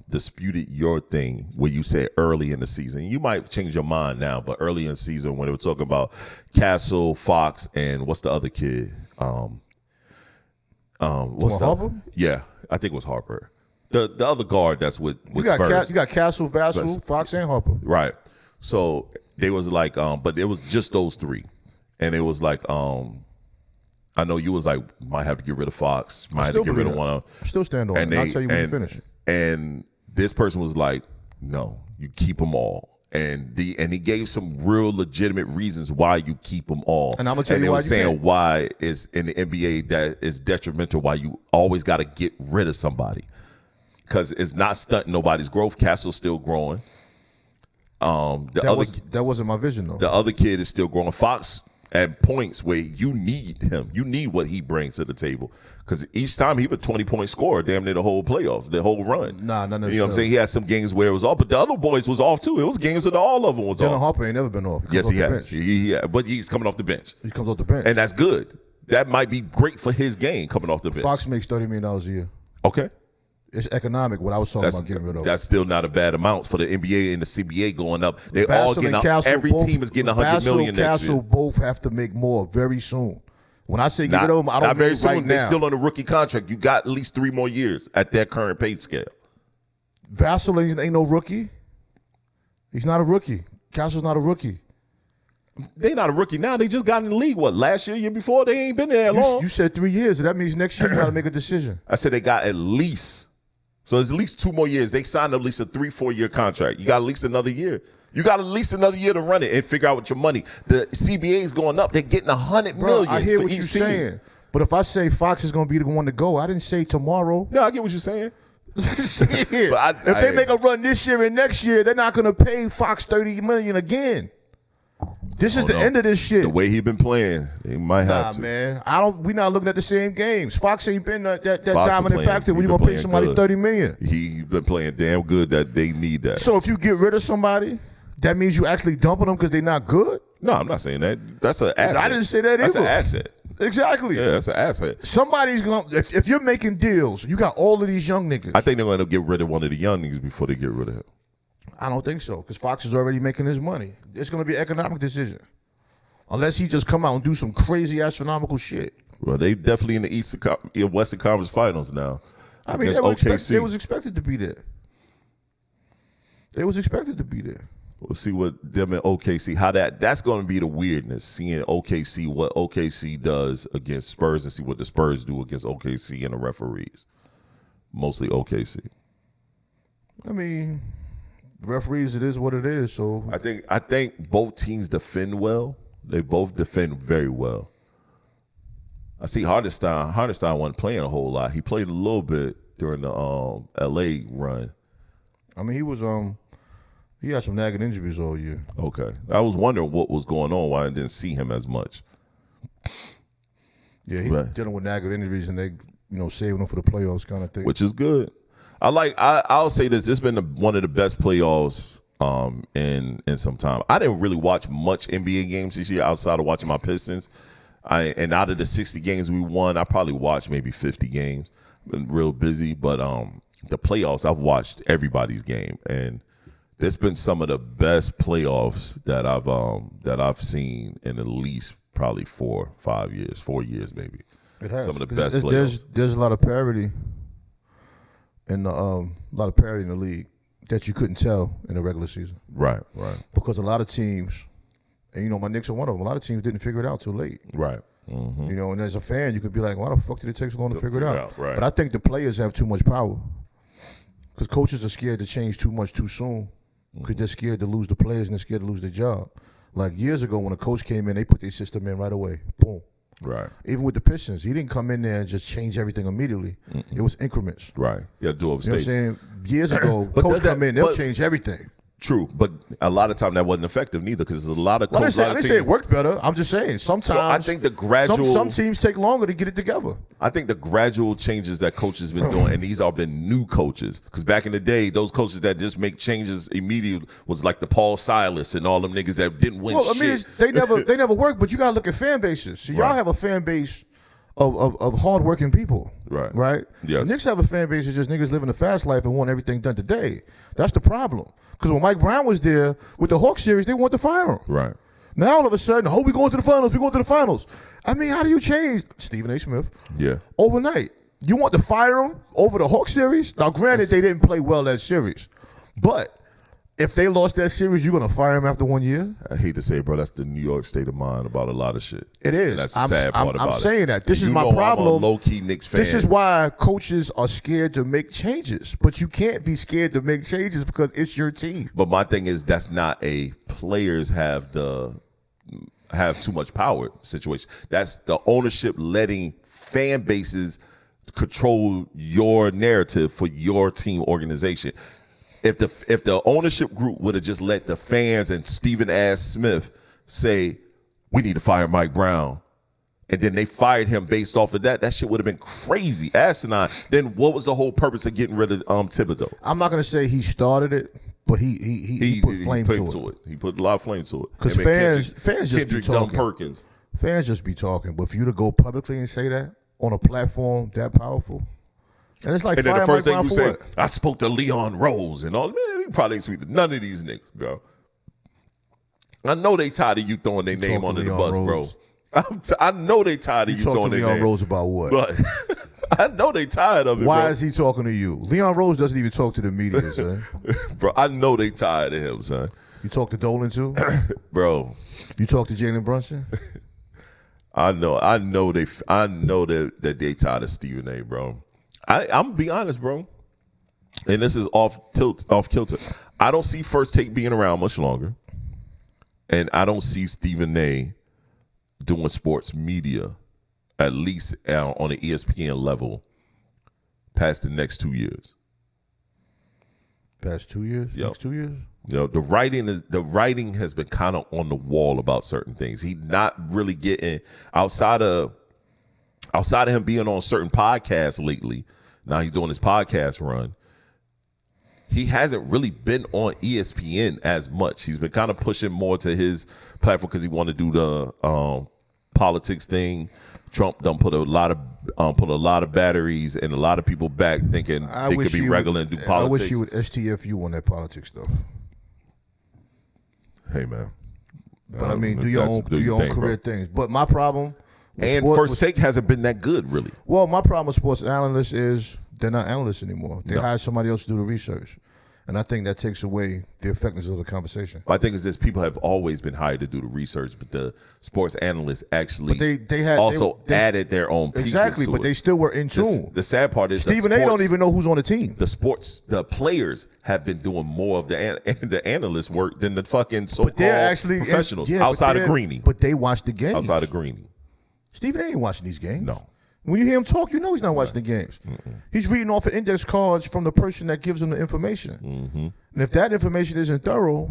disputed your thing where you said early in the season. You might change your mind now, but early in the season when they were talking about Castle, Fox, and what's the other kid? What's Harper? Yeah, I think it was Harper. The other guard that's with you got Spurs. You got Castle, Vassell, Fox, and Harper. Right. So they was like, but it was just those three, and it was like, I know you was like, might have to get rid of Fox, might have to get rid of one of them. I still stand on it. I'll tell you when you finish. And this person was like, no, you keep them all. And he gave some real legitimate reasons why you keep them all. And I'm gonna tell you why. And they were saying why is in the NBA that is detrimental. Why you always got to get rid of somebody because it's not stunting nobody's growth. Castle's still growing. That wasn't my vision though. The other kid is still growing. Fox at points where you need him. You need what he brings to the table. Because each time he was a 20-point scorer, damn near the whole playoffs, the whole run. Nah, not necessarily. You know what I'm saying? He had some games where it was off, but the other boys was off too. It was games where all of them was Dylan off. Harper ain't never been off. Yes, he has. But he's coming off the bench. He comes off the bench. And that's good. That might be great for his game coming off the bench. Fox makes $30 million a year. Okay. It's economic. What I was talking about getting rid of. That's still not a bad amount for the NBA and the CBA going up. They all getting every team is getting $100 million next year. Castle both have to make more very soon. When I say get rid of them, I don't mean very soon. Right now. They're still on a rookie contract. You got at least 3 more years at their current pay scale. Vaseline ain't no rookie. He's not a rookie. Castle's not a rookie. They not a rookie now. They just got in the league, last year, year before? They ain't been there long. You said 3 years. So that means next year you got to make a decision. I said they got at least. So it's at least 2 more years. They signed at least a 3-4 year contract. You got at least another year. You got at least another year to run it and figure out what your money. The CBA is going up. They're getting $100 million. I hear for what you're each team. saying. But if I say Fox is going to be the one to go, I didn't say tomorrow. No, I get what you're saying. If they make a run this year and next year, they're not going to pay Fox $30 million again. This is the end of this shit. The way he been playing, they might have to. Nah, man. We're not looking at the same games. Fox ain't been that dominant factor when you're going to pay somebody $30 million. He's been playing damn good that they need that. So if you get rid of somebody, that means you actually dumping them because they're not good? No, I'm not saying that. That's an asset. I didn't say that either. That's an asset. Exactly. Yeah, that's an asset. Somebody's going to, if you're making deals, you got all of these young niggas. I think they're going to get rid of one of the young niggas before they get rid of him. I don't think so because Fox is already making his money. It's going to be an economic decision. Unless he just come out and do some crazy astronomical shit. Well, they definitely in the Western Conference Finals now. I mean, they was expected to be there. They was expected to be there. We'll see what them in OKC, how that's going to be the weirdness, seeing OKC, what OKC does against Spurs and see what the Spurs do against OKC and the referees. Mostly OKC. I mean, referees, it is what it is. So I think both teams defend well. They both defend very well. I see Hardenstein. Hardenstein wasn't playing a whole lot. He played a little bit during the LA run. I mean, he had some nagging injuries all year. Okay. I was wondering what was going on, why I didn't see him as much. Yeah, he was dealing with nagging injuries and they, saving him for the playoffs kind of thing. Which is good. I'll say this. This has been one of the best playoffs in some time. I didn't really watch much NBA games this year outside of watching my Pistons. And out of the 60 games we won, I probably watched maybe 50 games. Been real busy, but the playoffs, I've watched everybody's game, and there's been some of the best playoffs that I've seen in at least probably 4 years maybe. It has. Some of the best playoffs. There's a lot of parity in the league that you couldn't tell in the regular season. Right. Because a lot of teams, and my Knicks are one of them, a lot of teams didn't figure it out till late. Right. Mm-hmm. And as a fan, you could be like, why the fuck did it take so long to figure it out? Right. But I think the players have too much power because coaches are scared to change too much too soon because they're scared to lose the players and they're scared to lose their job. Like years ago when a coach came in, they put their system in right away. Boom. Right. Even with the Pistons, he didn't come in there and just change everything immediately. It was increments. Right. You got to do it. You know what I'm saying? Years ago, coach come in, they'll change everything. True, but a lot of time that wasn't effective neither because there's a lot of coaches. I didn't say it worked better. I'm just saying sometimes. So I think the gradual. Some teams take longer to get it together. I think the gradual changes that coaches been doing, and these are been new coaches, because back in the day, those coaches that just make changes immediately was like the Paul Silas and all them niggas that didn't win shit. Well, I mean, they never worked, but you gotta look at fan bases. So y'all have a fan base of hardworking people. Right? Yes. The Knicks have a fan base of just niggas living a fast life and want everything done today. That's the problem. Because when Mike Brown was there with the Hawks series, they wanted to fire him. Right. Now all of a sudden, we going to the finals. We going to the finals. I mean, how do you change Stephen A. Smith? Yeah. Overnight. You want to fire him over the Hawks series? Now, granted, they didn't play well that series, but If they lost that series, you're gonna fire him after 1 year? I hate to say it, bro. That's the New York state of mind about a lot of shit. It is. And that's the sad part about it. I'm saying that. This is You my know problem. I'm a low-key Knicks fan. This is why coaches are scared to make changes. But you can't be scared to make changes because it's your team. But my thing is that's not a players have too much power situation. That's the ownership letting fan bases control your narrative for your team organization. If the ownership group would have just let the fans and Stephen A. Smith say, we need to fire Mike Brown, and then they fired him based off of that, that shit would have been crazy, asinine. Then what was the whole purpose of getting rid of Thibodeau? I'm not going to say he started it, but he put flame to it. He put a lot of flame to it. Because fans just be Kendrick Dunn talking. Perkins. Fans just be talking. But for you to go publicly and say that on a platform that powerful, and it's like, And then the first thing you say, what? I spoke to Leon Rose and all. Man, he probably ain't speak to none of these niggas, bro. I know they tired of you throwing their name under the bus, bro. I know they tired of you throwing their name. Leon Rose about what? But I know they tired of it, Why bro. is he talking to you? Leon Rose doesn't even talk to the media, son. Bro, I know they tired of him, son. You talk to Dolan too? Bro. You talk to Jalen Brunson? I know that they tired of Stephen A, bro. I'm gonna be honest, bro. And this is off kilter. I don't see First Take being around much longer. And I don't see Stephen A doing sports media, at least on an ESPN level, past the next 2 years. Past 2 years? Yep. Next 2 years? You know, the writing has been kind of on the wall about certain things. He's not really getting outside of him being on certain podcasts lately. Now he's doing his podcast run. He hasn't really been on ESPN as much. He's been kind of pushing more to his platform because he want to do the politics thing. Trump done put a lot of batteries and a lot of people back thinking they could be regular and do politics. I wish he would STFU on that politics stuff. Hey man, but I mean, do your own career things. But my problem, First Take hasn't been that good, really. Well, my problem with sports analysts is they're not analysts anymore. They hire somebody else to do the research. And I think that takes away the effectiveness of the conversation. My thing is this: people have always been hired to do the research, but the sports analysts actually added their own pieces exactly, to but it. they still were in tune. The sad part is Stephen A. don't even know who's on the team. The players have been doing more of the analyst work than the fucking so-called professionals outside of Greeny. But they watch the games. Outside of Greeny. Stephen A. ain't watching these games. No. When you hear him talk, you know he's not watching the games. He's reading off of index cards from the person that gives him the information. And if that information isn't thorough,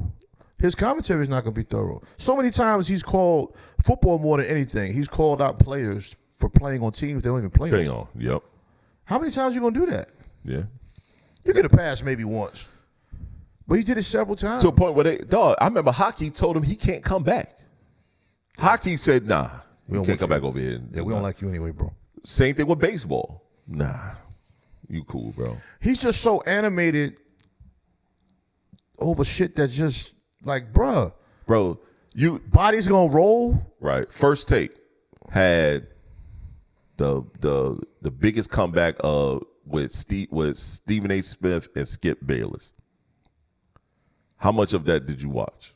his commentary is not going to be thorough. So many times he's called football more than anything. He's called out players for playing on teams they don't even play on. Yep. How many times are you going to do that? Yeah. You could have passed maybe once. But he did it several times. To a point where I remember Hockey told him he can't come back. Hockey said, nah, you can't come back over here. Yeah, we don't like you anyway, bro. Same thing with baseball. Nah, you cool, bro. He's just so animated over shit that just like, bruh. Bro, body's gonna roll. Right. First Take had the biggest comeback with Stephen A. Smith and Skip Bayless. How much of that did you watch?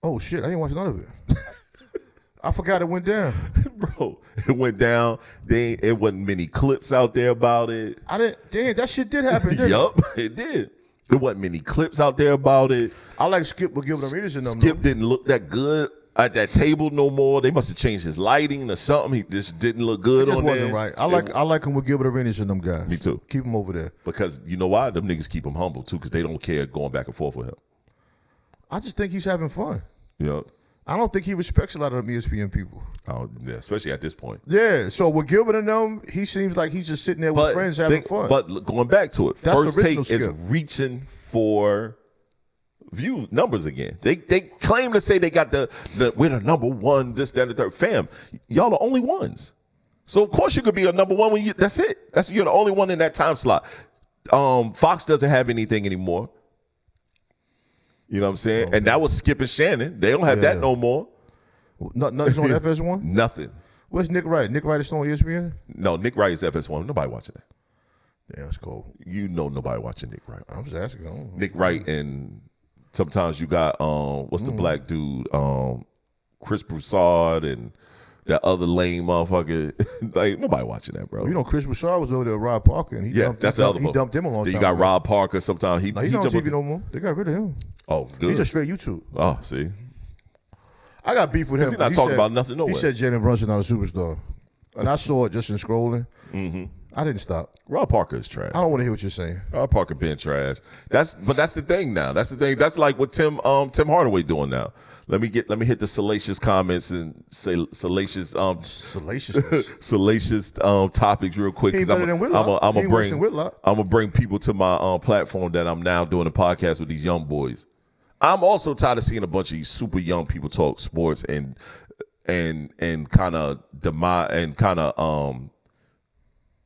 Oh shit, I didn't watch none of it. I forgot it went down. Bro, it went down. It wasn't many clips out there about it. Damn, that shit did happen, didn't Yup, it did. There wasn't many clips out there about it. I like Skip with giving the readers them. Skip didn't look that good at that table no more. They must have changed his lighting or something. He just didn't look good on there. It just wasn't right. I like him with Gilbert Arenas and them guys. Me too. Keep him over there. Because you know why? Them niggas keep him humble too, because they don't care going back and forth with him. I just think he's having fun. Yeah. I don't think he respects a lot of them ESPN people. Oh, yeah, especially at this point. Yeah, so with Gilbert and them, he seems like he's just sitting there with friends having fun. But going back to it, That's First Take Skip. is reaching for view numbers again. They claim to say they got we're the number one, this, that, and the third. Fam, y'all the only ones. So of course you could be a number one when that's it. You're the only one in that time slot. Fox doesn't have anything anymore. You know what I'm saying? Okay. And that was Skip and Shannon. They don't have that no more. Nothing's on FS1? Nothing. Where's Nick Wright? Nick Wright is still on ESPN? No, Nick Wright is FS1. Nobody watching that. Yeah, it's cold. You know nobody watching Nick Wright. I'm just asking. Nick Wright, and sometimes you got what's the black dude, Chris Broussard, and that other lame motherfucker. Like nobody watching that, bro. Well, you know, Chris Broussard was over there with Rob Parker, and he dumped him a long time. You got ago. Rob Parker. Sometimes He's not on TV no more. They got rid of him. Oh, good. He's just straight YouTube. Oh, see. I got beef with him. He's not talking about nothing nowhere. He said Jalen Brunson not a superstar. And I saw it just in scrolling. Mm-hmm. I didn't stop. Rob Parker is trash. I don't want to hear what you're saying. Rob Parker been trash. That's the thing now. That's the thing. That's like what Tim Hardaway doing now. Let me hit the salacious comments and say salacious salacious topics real quick. He better than Whitlock. I'm gonna bring people to my platform that I'm now doing a podcast with these young boys. I'm also tired of seeing a bunch of super young people talk sports and kind of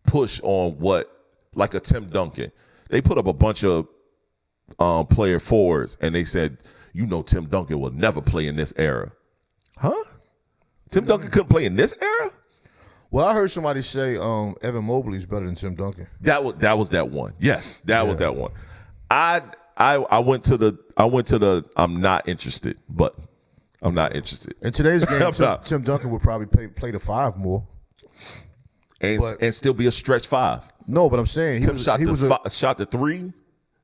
push on what, like a Tim Duncan. They put up a bunch of player forwards and they said, you know, Tim Duncan will never play in this era. Huh? Tim Duncan couldn't play in this era? Well, I heard somebody say Evan Mobley's better than Tim Duncan. That was that one. Yes, that was that one. I went to the I'm not interested, but I'm not interested. In today's game, Tim Duncan would probably play the 5 more. And still be a stretch 5. No, but I'm saying Tim shot the 3.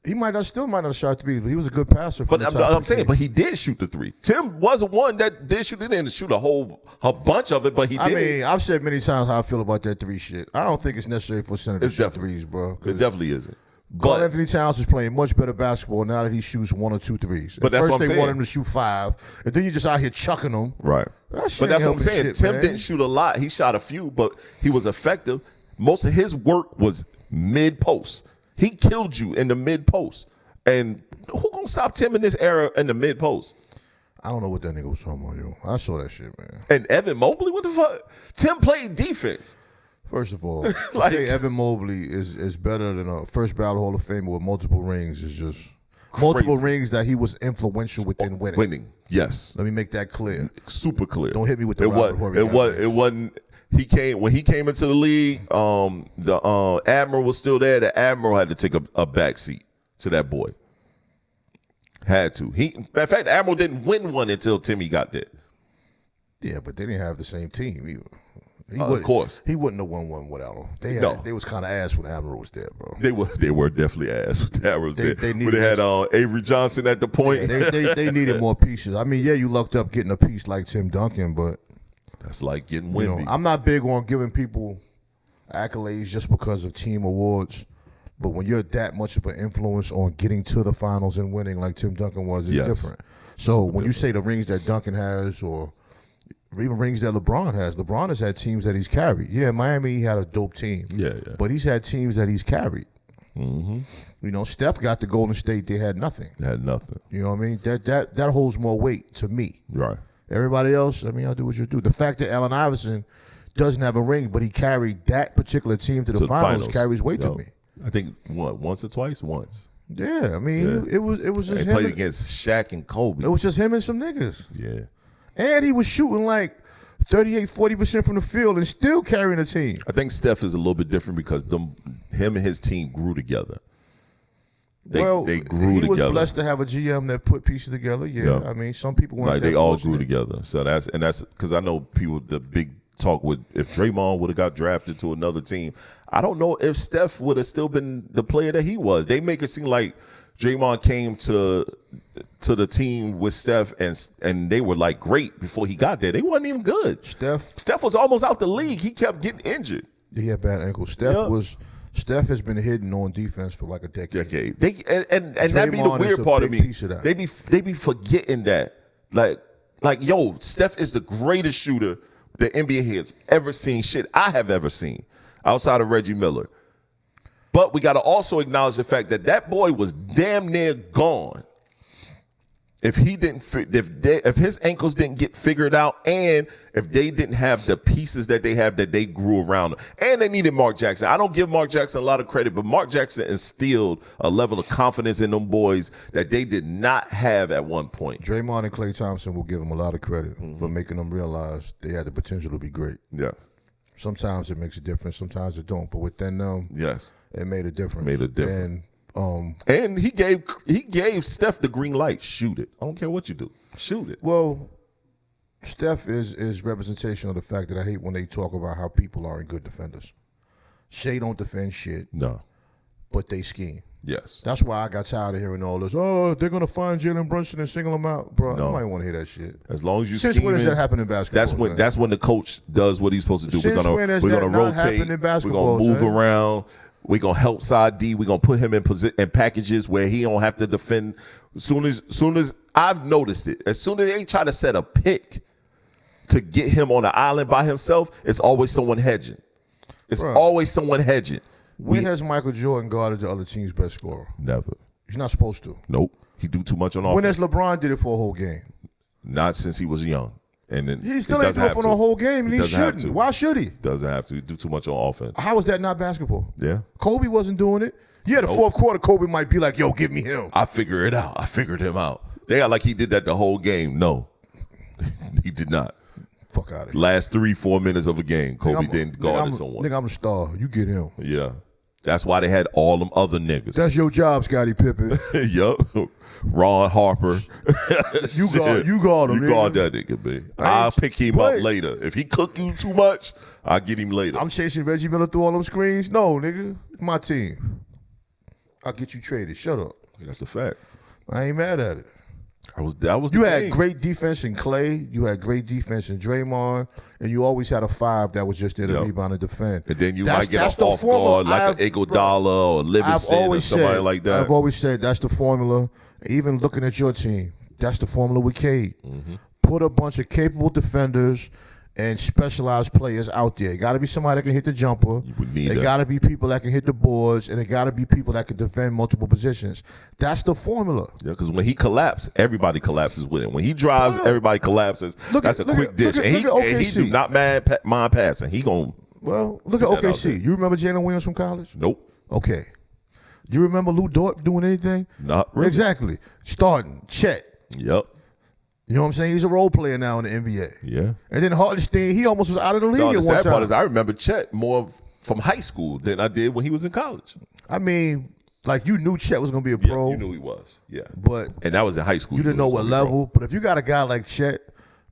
He might not have shot 3, but he was a good passer. But I'm saying, but he did shoot the 3. Tim wasn't one that did shoot. He didn't shoot a bunch of it, but he did. I mean, I've said many times how I feel about that 3 shit. I don't think it's necessary for a center to shoot threes, bro. It definitely isn't. Carl Anthony Towns is playing much better basketball now that he shoots 1 or 2 threes. But that's what I'm saying. First they want him to shoot 5, and then you just out here chucking them. Right. But that's what I'm saying. Tim didn't shoot a lot. He shot a few, but he was effective. Most of his work was mid-post. He killed you in the mid-post. And who gonna stop Tim in this era in the mid-post? I don't know what that nigga was talking about, yo. I saw that shit, man. And Evan Mobley, what the fuck? Tim played defense. First of all, like, to say Evan Mobley is better than a first ballot Hall of Famer with multiple rings is just crazy. Multiple rings that he was influential within winning. Winning, yes. Let me make that clear. Super clear. Don't hit me with the Robert Horry. It wasn't. When he came into the league, the Admiral was still there. The Admiral had to take a back seat to that boy. Had to. In fact, the Admiral didn't win one until Timmy got there. Yeah, but they didn't have the same team either. Of course, he wouldn't have won one without him. They was kind of ass when Admiral was there, bro. They were definitely ass when Admiral was there. They had Avery Johnson at the point. Yeah, they needed more pieces. I mean, yeah, you lucked up getting a piece like Tim Duncan, but that's like getting Wemby. I'm not big on giving people accolades just because of team awards. But when you're that much of an influence on getting to the finals and winning like Tim Duncan was, it's different. So when you say the rings that Duncan has or even rings that LeBron has had teams that he's carried. Yeah, Miami, he had a dope team. Yeah. But he's had teams that he's carried. Mm-hmm. You know, Steph got to Golden State. They had nothing. You know what I mean? That holds more weight to me. Right. Everybody else, I mean, I'll do what you do. The fact that Allen Iverson doesn't have a ring, but he carried that particular team to the finals carries weight to me. I think once or twice? Once. Yeah, I mean, it was just him. They played against Shaq and Kobe. It was just him and some niggas. Yeah. And he was shooting like 38-40% from the field and still carrying a team. I think Steph is a little bit different because him and his team grew together. They grew together. He was blessed to have a GM that put pieces together. Yeah. I mean, some people weren't. Like they all grew together. So that's because I know people. The big talk with if Draymond would have got drafted to another team, I don't know if Steph would have still been the player that he was. They make it seem like Draymond came to the team with Steph and they were like great before he got there. They wasn't even good. Steph was almost out the league. He kept getting injured. He had bad ankles. Steph has been hidden on defense for like a decade. And that be the weird part of me. They be forgetting that. Like yo, Steph is the greatest shooter the NBA has ever seen. Shit I have ever seen outside of Reggie Miller. But we got to also acknowledge the fact that boy was damn near gone. If he didn't, if his ankles didn't get figured out, and if they didn't have the pieces that they have that they grew around them, and they needed Mark Jackson. I don't give Mark Jackson a lot of credit, but Mark Jackson instilled a level of confidence in them boys that they did not have at one point. Draymond and Klay Thompson will give them a lot of credit for making them realize they had the potential to be great. Yeah. Sometimes it makes a difference, sometimes it don't. But within them, yes. It made a difference. Made a difference. And And he gave Steph the green light. Shoot it. I don't care what you do. Shoot it. well, Steph is representation of the fact that I hate when they talk about how people aren't good defenders. Shea don't defend shit, No. but they scheme. Yes. That's why I got tired of hearing all this. Oh, they're gonna find Jalen Brunson and single him out, bro. No. I might want to hear that shit. As long as you Since scheming, when does that happen in basketball? That's when the coach does what he's supposed to do. Since when has we're that gonna not rotate. happened in We're basketball, gonna move son? around. We're gonna help side D. We're gonna put him in packages where he don't have to defend. Soon as I've noticed it, as soon as they try to set a pick to get him on the island by himself, it's always someone hedging. It's Bruh. always someone hedging. When has Michael Jordan guarded the other team's best scorer? Never. He's not supposed to. Nope. He do too much on When offense. has LeBron did it for a whole game? Not since he was young. And then He still ain't doing it for the whole game, and he doesn't have shouldn't. to. Why should he? Doesn't have to do too much on offense. How is that not basketball? Yeah. Kobe wasn't doing it. Yeah, the fourth quarter, Kobe might be like, yo, give me him. I figure it out. I figured him out. They got like he did that the whole game. No, he did not. Fuck out of here. Last 3-4 minutes of a game, Kobe didn't guard someone. Nigga, I'm a star. You get him. Yeah. That's why they had all them other niggas. That's your job, Scottie Pippen. Yup. Ron Harper. You guard him. You nigga. guard that nigga, man. I'll pick him up later. If he cook you too much, I'll get him later. I'm chasing Reggie Miller through all them screens. No, nigga. My team. I'll get you traded. Shut up. That's a fact. I ain't mad at it. That was You the had thing. great defense in Clay. You had great defense in Draymond. And you always had a five that was just there to Yep. rebound and defend. And then you That's might get the off formula. guard like an Iguodala or Livingston or somebody like that. I've always said that's the formula. Even looking at your team, that's the formula with Cade. Mm-hmm. Put a bunch of capable defenders and specialized players out there. It got to be somebody that can hit the jumper. would need It that. got to be people that can hit the boards, and it got to be people that can defend multiple positions. That's the formula. Yeah, because when he collapses, everybody collapses with him. When he drives, everybody collapses. That's a quick dish. And he do not mind passing. He gon' Well, look at Put that out OKC. there. You remember Jalen Williams from college? nope, Okay. Do you remember Lou Dort doing anything? not really. Exactly. Starting. Chet. Yep. You know what I'm saying? He's a role player now in the NBA. Yeah. And then Hartenstein, he almost was out of the league No, at the one sad time. part is I remember Chet more from high school than I did when he was in college. I mean, like you knew Chet was going to be a Yeah, pro, you knew he was. Yeah. but And that was in high school. you didn't knew know he what was gonna be level. But if you got a guy like Chet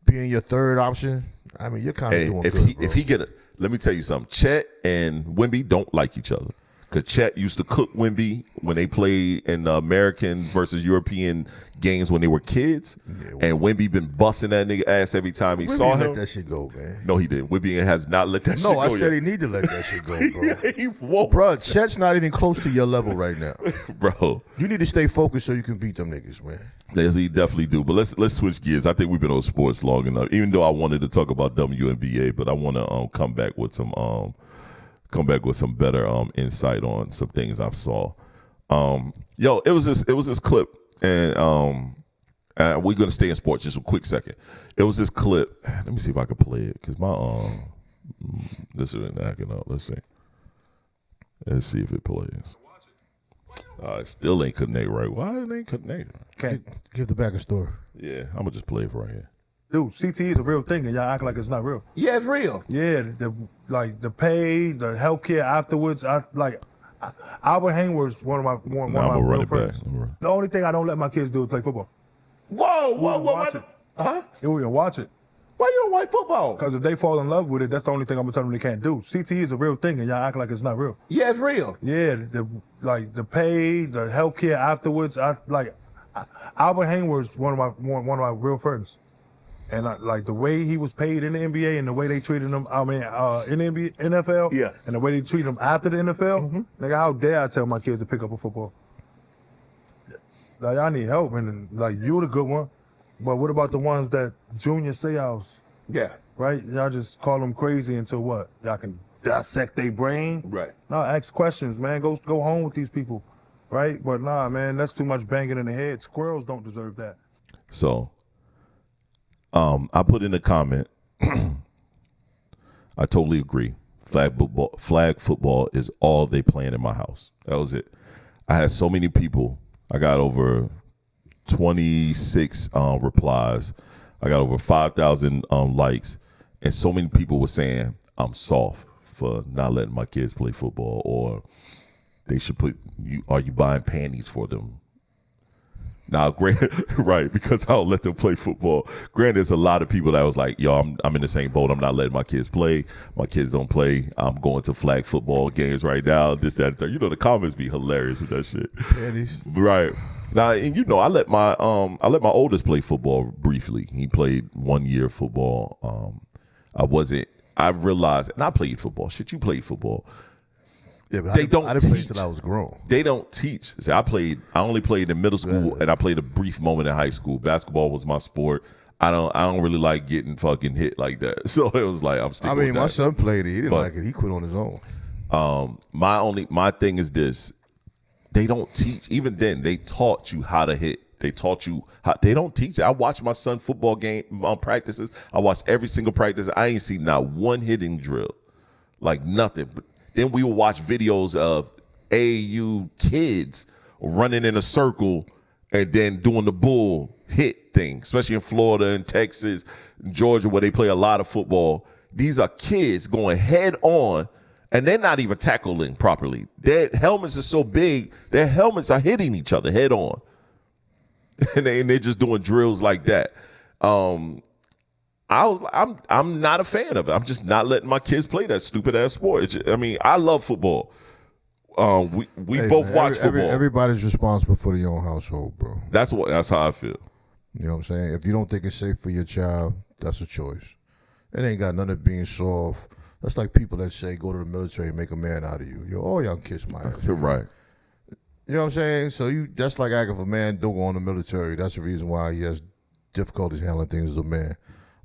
being your third option, I mean, you're kind of Hey, doing if good, he bro. if he get a, let me tell you something. Chet and Wemby don't like each other because Chet used to cook Wemby when they played in the American versus European games when they were kids, and Wemby been busting that nigga ass every time he Wemby saw let him. that shit go, man. No, he didn't. Wemby has not let that shit No, go I said yet. he need to let that shit go, bro. Yeah, he won't, Bro, Chet's not even close to your level right now. bro. You need to stay focused so you can beat them niggas, man. Yes, he definitely do. But let's switch gears. I think we've been on sports long enough. Even though I wanted to talk about WNBA, but I want to come back with some better insight on some things I've saw. Yo, it was this clip, and we're gonna stay in sports just a quick second. It was this clip. Let me see if I can play it because my this isn't acting up. Let's see if it plays. It still ain't connect right. Why it ain't connect? Give the back a story. Yeah, I'm gonna just play it right here. Dude, CTE is a real thing, and y'all act like it's not real. Yeah, it's real. Yeah, the pay, the healthcare afterwards. Albert Hayward's one of my Nah, I'm gonna run real it back. friends. I'm gonna run- The only thing I don't let my kids do is play football. Whoa, watch it. Huh? They will watch it. Why you don't like football? Because if they fall in love with it, that's the only thing I'm gonna tell them they can't do. CTE is a real thing, and y'all act like it's not real. Yeah, it's real. Yeah, the pay, the healthcare afterwards. Albert Hayward's one of my real friends, and the way he was paid in the NBA and the way they treated him. I mean, in the NBA, NFL. Yeah. And the way they treat him after the NFL. Nigga, how dare I tell my kids to pick up a football? Like, I need help, and you're the good one, but what about the ones that junior sales? Yeah. Right? Y'all just call them crazy until what? Y'all can dissect their brain? Right. No, ask questions, man. Go home with these people. Right? But nah, man, that's too much banging in the head. Squirrels don't deserve that. So, I put in a comment. I totally agree. Flag football is all they playing in my house. That was it. I had so many people. I got over 26 replies. I got over 5,000 likes, and so many people were saying I'm soft for not letting my kids play football, or they should put you. Are you buying panties for them? Now, right, because I don't let them play football. Granted, there's a lot of people that was like, yo, I'm in the same boat. I'm not letting my kids play. My kids don't play. I'm going to flag football games right now. This, that, and third. You know, the comments be hilarious with that shit. Panties. Right. Now, and you know, I let my oldest play football briefly. He played 1 year football. I realized, and I played football. Shit, you played football. Yeah, but They I don't didn't play teach. till I was grown. They don't teach. See, I only played in middle school, and I played a brief moment in high school. Basketball was my sport. I don't really like getting fucking hit like that. So it was like I'm sticking. I mean, with my that. son played it. He didn't like it. He quit on his own. My thing is this: they don't teach. Even then, they taught you how to hit. They taught you how. They don't teach it. I watched my son football game practices. I watched every single practice. I ain't seen not one hitting drill, like nothing. But then we would watch videos of AAU kids running in a circle and then doing the bull hit thing, especially in Florida and Texas, and Georgia, where they play a lot of football. These are kids going head on, and they're not even tackling properly. Their helmets are so big, their helmets are hitting each other head on. And they're just doing drills like that. I'm not a fan of it. I'm just not letting my kids play that stupid ass sport. I mean, I love football. We both watch football. Everybody's responsible for their own household, bro. That's how I feel. You know what I'm saying? If you don't think it's safe for your child, that's a choice. It ain't got none of being soft. That's like people that say go to the military and make a man out of you. Yo, all y'all kiss my ass. You're right. You know what I'm saying? So that's like acting for a man don't go in the military. That's the reason why he has difficulties handling things as a man.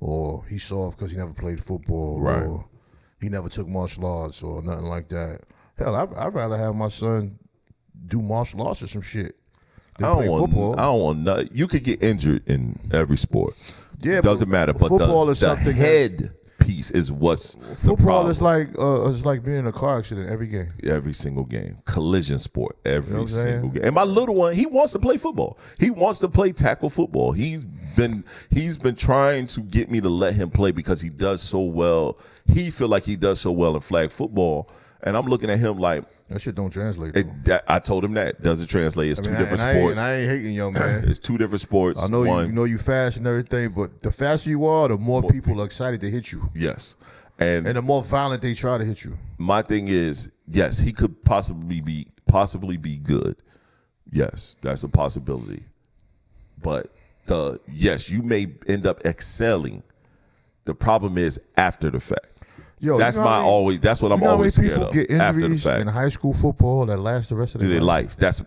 Or he's soft because he never played football. Right. Or he never took martial arts or nothing like that. Hell, I'd rather have my son do martial arts or some shit than play football. I don't want nothing. You could get injured in every sport. Yeah, doesn't matter. But football is the something head piece is what's football the problem. is like it's like being in a car accident every game. Every single game. Collision sport. Every what I'm single saying? game. And my little one, he wants to play football. He wants to play tackle football. He's been trying to get me to let him play because he does so well. He feel like he does so well in flag football. And I'm looking at him like that shit don't translate. I told him that doesn't translate. It's two different sports. I ain't hating yo, man. It's two different sports. I know you fast and everything, but the faster you are, the more people are excited to hit you. Yes. And the more violent they try to hit you. My thing is, yes, he could possibly be good. Yes, that's a possibility. But yes, you may end up excelling. The problem is after the fact. Yo, that's what I'm always scared of. People get injuries in high school football that last the rest of their life. That's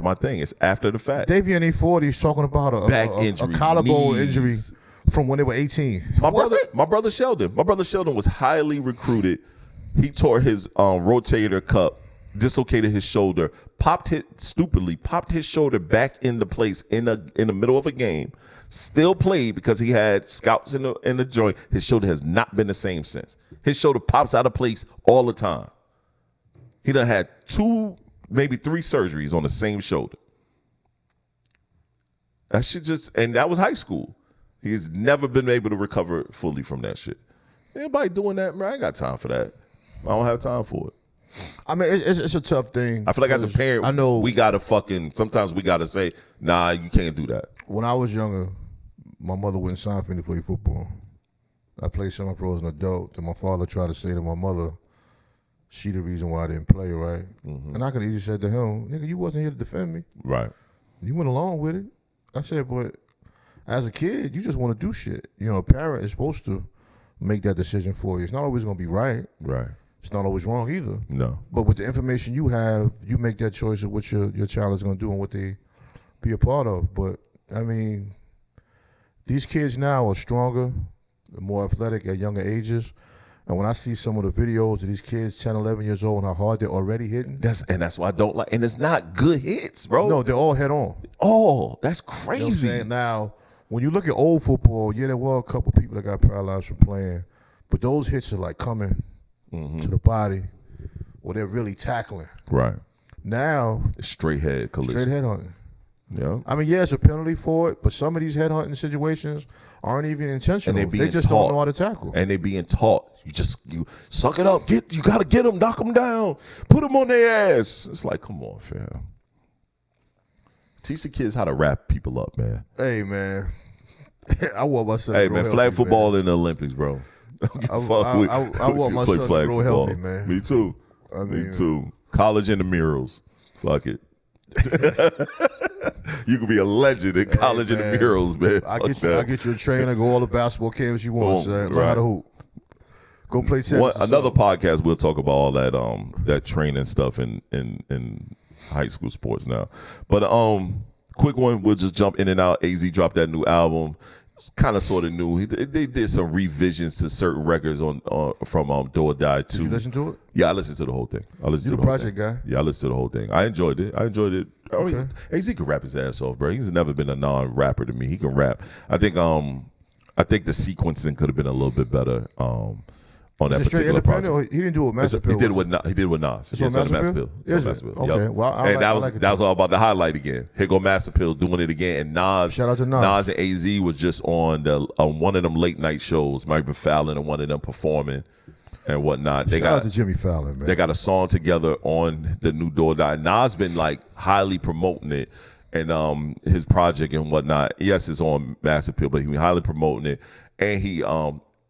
my thing. It's after the fact. Davian E40 is talking about a collarbone injury from when they were 18. My brother Sheldon was highly recruited. He tore his rotator cuff, dislocated his shoulder, popped his shoulder back into place in the middle of a game. Still played because he had scouts in the joint. His shoulder has not been the same since. His shoulder pops out of place all the time. He done had 2, maybe 3 surgeries on the same shoulder. And that was high school. He's never been able to recover fully from that shit. Anybody doing that, man, I ain't got time for that. I don't have time for it. I mean, it's a tough thing. I feel like as a parent, I know sometimes we gotta say, nah, you can't do that. When I was younger, my mother wouldn't sign for me to play football. I played semi-pro as an adult, and my father tried to say to my mother, she the reason why I didn't play, right? Mm-hmm. And I could easily said to him, nigga, you wasn't here to defend me. Right. You went along with it. I said, but as a kid, you just want to do shit. You know, a parent is supposed to make that decision for you. It's not always going to be right. Right. It's not always wrong either. No. But with the information you have, you make that choice of what your child is going to do and what they be a part of. But, I mean, these kids now are stronger, more athletic at younger ages. And when I see some of the videos of these kids, 10, 11 years old, and how hard they're already hitting. That's why I don't like. And it's not good hits, bro. No, they're all head on. Oh, that's crazy. You know what I'm saying? Now, when you look at old football, yeah, there were a couple people that got paralyzed from playing. But those hits are like coming to the body where they're really tackling. Right. Now, straight head collision. Straight head hunting. Yeah. I mean, yeah, it's a penalty for it, but some of these headhunting situations aren't even intentional. And they just taught. don't know how to tackle. And they being taught. You suck it up. You gotta get them, knock them down, put them on their ass. It's like, come on, fam. Teach the kids how to wrap people up, man. Hey, man. I want my son. Hey, to grow man, flag healthy, football man. in the Olympics, bro. I want my son to grow healthy, man. Me too. Me too. College intramurals. Fuck it. You can be a legend in college intramurals, man. I get you a trainer, go all the basketball camps you want, son. Learn how to hoop. Go play tennis. Another podcast, we'll talk about all that that training stuff in high school sports now. But quick one, we'll just jump in and out. AZ dropped that new album. It's kind of sort of new. They did some revisions to certain records from Do or Die 2. Did you listen to it? Yeah, I listened to the whole thing. You're the project guy. Yeah, I listened to the whole thing. I enjoyed it. I mean, AZ can rap his ass off, bro. He's never been a non-rapper to me. He can rap. I think the sequencing could have been a little bit better on that particular project. Or he didn't do it with Master Pill. He did with Nas. It's on Master Pill? Is it? Okay. Yep. Well, and that was all about the highlight again. Here go Master Pill doing it again. And Nas. Shout out to Nas. Nas and AZ was just on one of them late night shows. Mike Fallon and one of them performing and whatnot. Shout out to Jimmy Fallon, man. They got a song together on the new Do or Die. Nas been like highly promoting it and his project and whatnot. Yes, it's on Master Pill, but he been highly promoting it. And he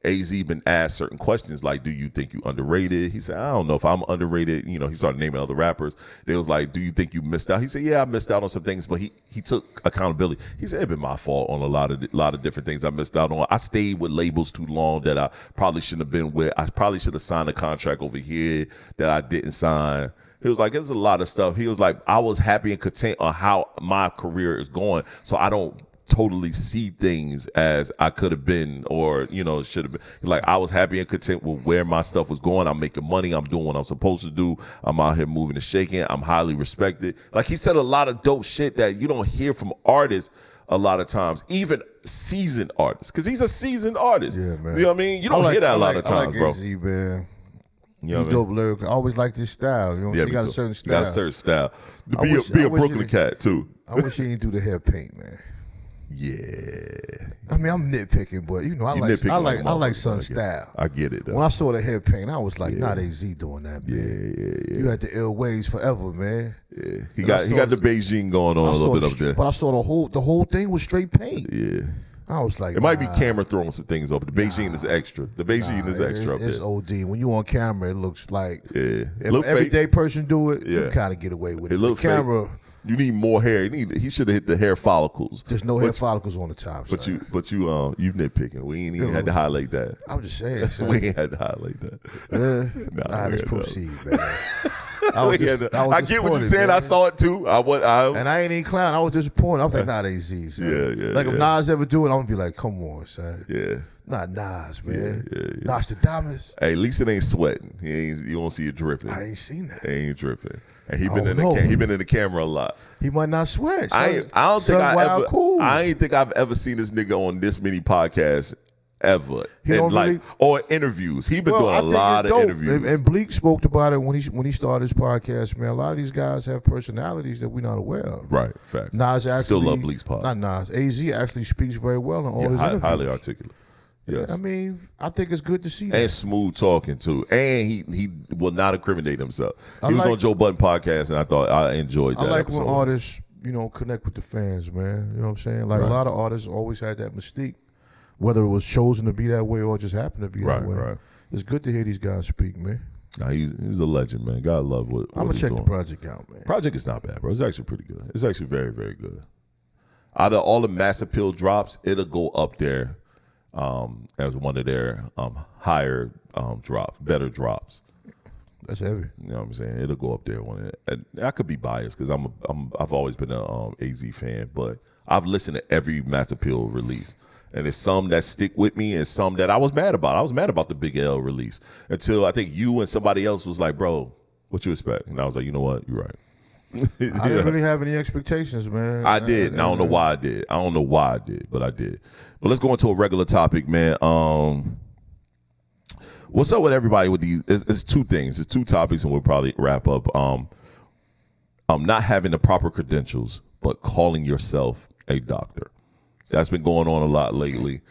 AZ been asked certain questions like, do you think you underrated? He said, I don't know if I'm underrated. You know, he started naming other rappers. They was like, do you think you missed out? He said, yeah, I missed out on some things, but he took accountability. He said, it's been my fault on a lot of different things I missed out on. I stayed with labels too long that I probably shouldn't have been with. I probably should have signed a contract over here that I didn't sign. He was like, there's a lot of stuff. He was like, I was happy and content on how my career is going, so I don't totally see things as I could have been or, you know, should have been. Like, I was happy and content with where my stuff was going. I'm making money. I'm doing what I'm supposed to do. I'm out here moving and shaking. I'm highly respected. Like, he said a lot of dope shit that you don't hear from artists a lot of times, even seasoned artists, because he's a seasoned artist. Yeah, man. You know what I mean? You don't hear that a lot of times, bro. AZ, man. You know He's dope lyric. I always like this style. You know, Yeah, he got a certain style. Got a certain style. I Be wish a Brooklyn he- cat, too. I wish he didn't do the hair paint, man. Yeah. I mean, I'm nitpicking, but you know, I like Son's style. I get it, though. When I saw the hair paint, I was like, not AZ doing that, man. Yeah. You had the ill ways forever, man. Yeah. He got the Beijing going on a little bit up there. But I saw the whole thing was straight paint. Yeah. I was like, It might be camera throwing some things up. The Beijing is extra. The Beijing is extra up there. It's OD. When you on camera, it looks like Yeah. if Look an everyday person do it, you Yeah. kind of get away with it. It look The camera, fake. You need more hair. He should have hit the hair follicles. there's no hair follicles on the top. But son. you nitpicking. We ain't even had to highlight that. I'm just saying. son. We ain't had to highlight that. Let's we had proceed, man. I get what you're saying. Man. I saw it too. And I ain't even clown. I was disappointed. I was like, not AZ, son. Yeah, Like, if Nas ever do it, I'm going to be like, come on, son. Yeah. Not Nas, man. Yeah. Nostradamus. Hey, at least it ain't sweating. You won't see it dripping. I ain't seen that. It ain't dripping. And he I been don't know. he been in the camera a lot. He might not sweat. I ain't think I've ever seen this nigga on this many podcasts ever. He don't really- or interviews. He been doing a lot of interviews. And Bleak spoke about it when he started his podcast, man. A lot of these guys have personalities that we're not aware of. Right, fact. Nas actually Still love Bleak's pod. Not Nas. AZ actually speaks very well in all his interviews. Highly articulate. Yes. I mean, I think it's good to see that. And smooth talking too. And he will not incriminate himself. He was like- on Joe Budden podcast, and I thought I enjoyed that. I like episode. when artists, connect with the fans, man. You know what I'm saying? Like, a lot of artists always had that mystique, whether it was chosen to be that way or just happened to be that way. Right. It's good to hear these guys speak, man. Nah, he's a legend, man. God love what I'm gonna he's check doing. the project out, man. Project is not bad, bro. It's actually pretty good. It's actually very, very good. Out of all the Mass Appeal drops, it'll go up there as one of their higher drops, better drops. That's heavy. You know what I'm saying? It'll go up there. And I could be biased because I've always been a AZ fan, but I've listened to every Mass Appeal release. And there's some that stick with me and some that I was mad about. I was mad about the Big L release until I think you and somebody else was like, bro, what you expect? And I was like, you know what? You're right. I didn't really have any expectations, man. I did. And I don't know why I did. I don't know why I did, but I did. But let's go into a regular topic, man. What's up with everybody with these? It's two things. It's two topics, and we'll probably wrap up. Not having the proper credentials but calling yourself a doctor. That's been going on a lot lately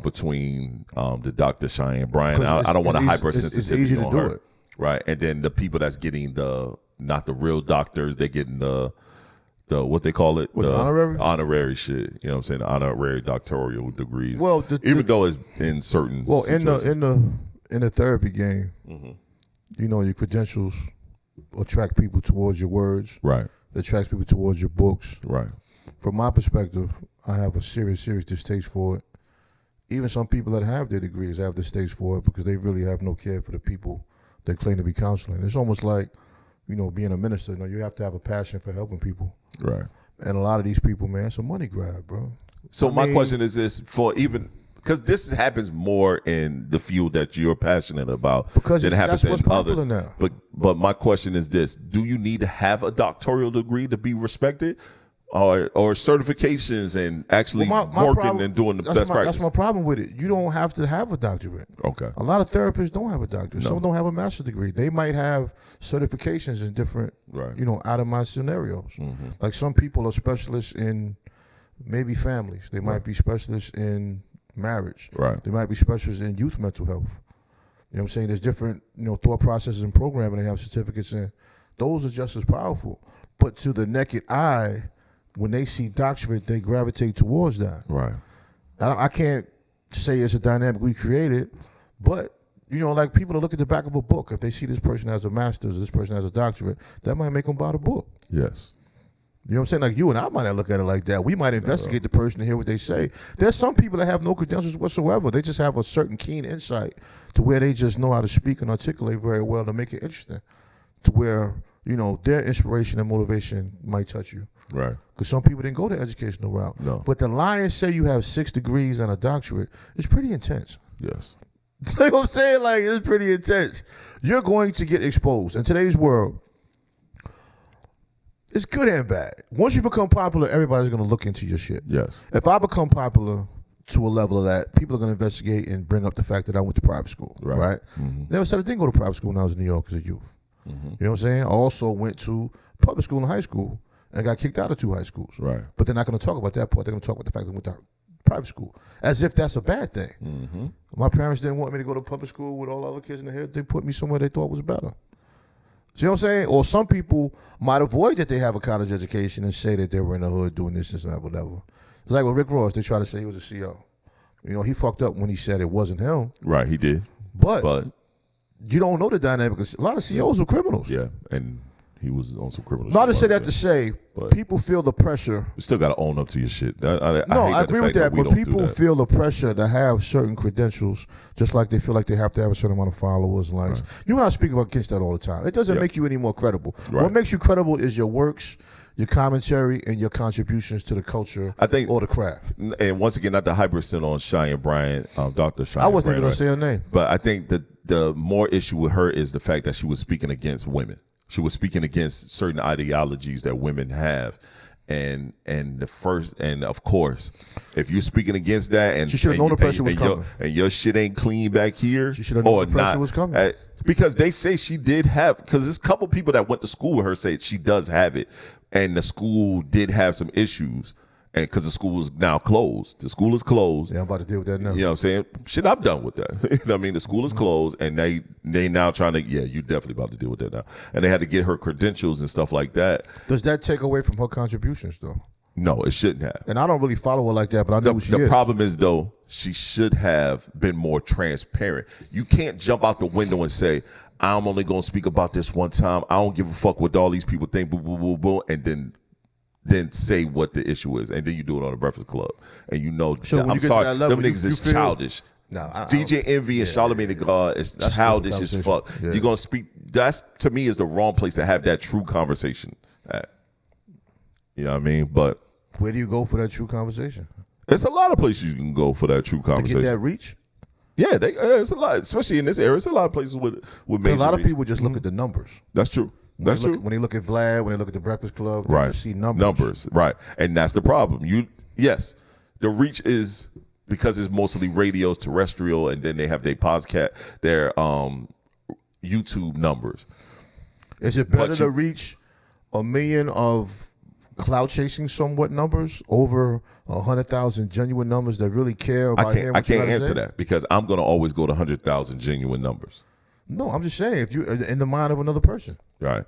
between the Dr. Cheyenne Bryant. I don't want to hypersensitivity it's easy to on do her. it. Right. And then the people that's getting not the real doctors, they're getting the what they call it? The honorary? Honorary shit. You know what I'm saying? The honorary doctoral degrees. Well, even though it's in certain situations. in the therapy game, you know, your credentials attract people towards your words. Right. It attracts people towards your books. Right. From my perspective, I have a serious distaste for it. Even some people that have their degrees have distaste for it because they really have no care for the people they claim to be counseling. It's almost like, you know, being a minister. You know, you have to have a passion for helping people. Right. And a lot of these people, man, it's a money grab, bro. So my question is this, for even because this happens more in the field that you're passionate about because than it happens that's what's in popular others. now. But my question is this: do you need to have a doctoral degree to be respected, or certifications and actually working and doing the best practice? That's my problem with it. You don't have to have a doctorate. Okay. A lot of therapists don't have a doctorate. Some don't have a master's degree. They might have certifications in different, you know, out of my scenarios. Like some people are specialists in maybe families. They might be specialists in marriage. Right. They might be specialists in youth mental health. You know what I'm saying? There's different, you know, thought processes and programming they have certificates in. Those are just as powerful. But to the naked eye, when they see doctorate, they gravitate towards that. Right. I can't say it's a dynamic we created, but, you know, like people that look at the back of a book, if they see this person has a master's, this person has a doctorate, that might make them buy the book. Yes. You know what I'm saying? Like you and I might not look at it like that. We might investigate the person and hear what they say. There's some people that have no credentials whatsoever. They just have a certain keen insight to where they just know how to speak and articulate very well to make it interesting, to where, you know, their inspiration and motivation might touch you. Right. Because some people didn't go the educational route. No. But the lions say you have 6 degrees and a doctorate. It's pretty intense. Yes. You know what I'm saying? Like, it's pretty intense. You're going to get exposed. In today's world, it's good and bad. Once you become popular, everybody's going to look into your shit. Yes. If I become popular to a level of that, people are going to investigate and bring up the fact that I went to private school. Right? Never said I didn't go to private school when I was in New York as a youth. You know what I'm saying? I also went to public school in high school and got kicked out of 2 high schools. Right. But they're not going to talk about that part. They're going to talk about the fact that I went to private school, as if that's a bad thing. My parents didn't want me to go to public school with all the other kids in the hood. They put me somewhere they thought was better. See what I'm saying? Or some people might avoid that they have a college education and say that they were in the hood doing this and that, whatever. It's like with Rick Ross, they try to say he was a CO. You know, he fucked up when he said it wasn't him. Right, he did. But you don't know the dynamic. A lot of COs were criminals. Yeah, and he was on some criminal shit. Not to say that to say, but people feel the pressure. You still got to own up to your shit. I agree with that, but people feel the pressure to have certain credentials, just like they feel like they have to have a certain amount of followers and likes. Right. You and I speak against that all the time. It doesn't make you any more credible. Right. What makes you credible is your works, your commentary, and your contributions to the culture, I think, or the craft. And once again, not to hyperextend on Cheyenne Bryant, Dr. Cheyenne I wasn't Bryant, even going to say her name. But I think that the more issue with her is the fact that she was speaking against women. She was speaking against certain ideologies that women have. And of course, if you're speaking against that, and she should have known the pressure was coming, and your shit ain't clean back here, she should have known the pressure was coming. Because they say she did have, because there's a couple people that went to school with her say she does have it, and the school did have some issues, and because the school is now closed, the school is closed. Yeah, I'm about to deal with that now. You know what I'm saying? Shit, I've done with that. You know what I mean? The school is closed, and they now trying to, yeah, you're definitely about to deal with that now, and they had to get her credentials and stuff like that. Does that take away from her contributions though? No, it shouldn't have. And I don't really follow her like that, but I know who she is. The problem is, though, she should have been more transparent. You can't jump out the window and say, I'm only going to speak about this one time. I don't give a fuck what all these people think, boo, boo, boo, boo, and then say what the issue is. And then you do it on the Breakfast Club. And you know, so I'm sorry, that level, them niggas is childish. No, DJ Envy and Charlamagne the God is childish as fuck. Yeah. You're going to speak, that's, to me, is the wrong place to have that true conversation at. You know what I mean? But where do you go for that true conversation? There's a lot of places you can go for that true conversation. To get that reach? Yeah, it's a lot, especially in this era. It's a lot of places with major a lot of reach. people just look at the numbers. That's true. That's true. When they look at Vlad, when they look at the Breakfast Club, they just see numbers. Numbers, right. And that's the problem. Yes, the reach is because it's mostly radios, terrestrial, and then they have their podcast, their YouTube numbers. Is it better to reach 1 million of clout chasing somewhat numbers over 100,000 genuine numbers that really care about hearing I what you can't gotta answer say? that because I'm gonna always go to 100,000 genuine numbers. No, I'm just saying, if you in the mind of another person. Right.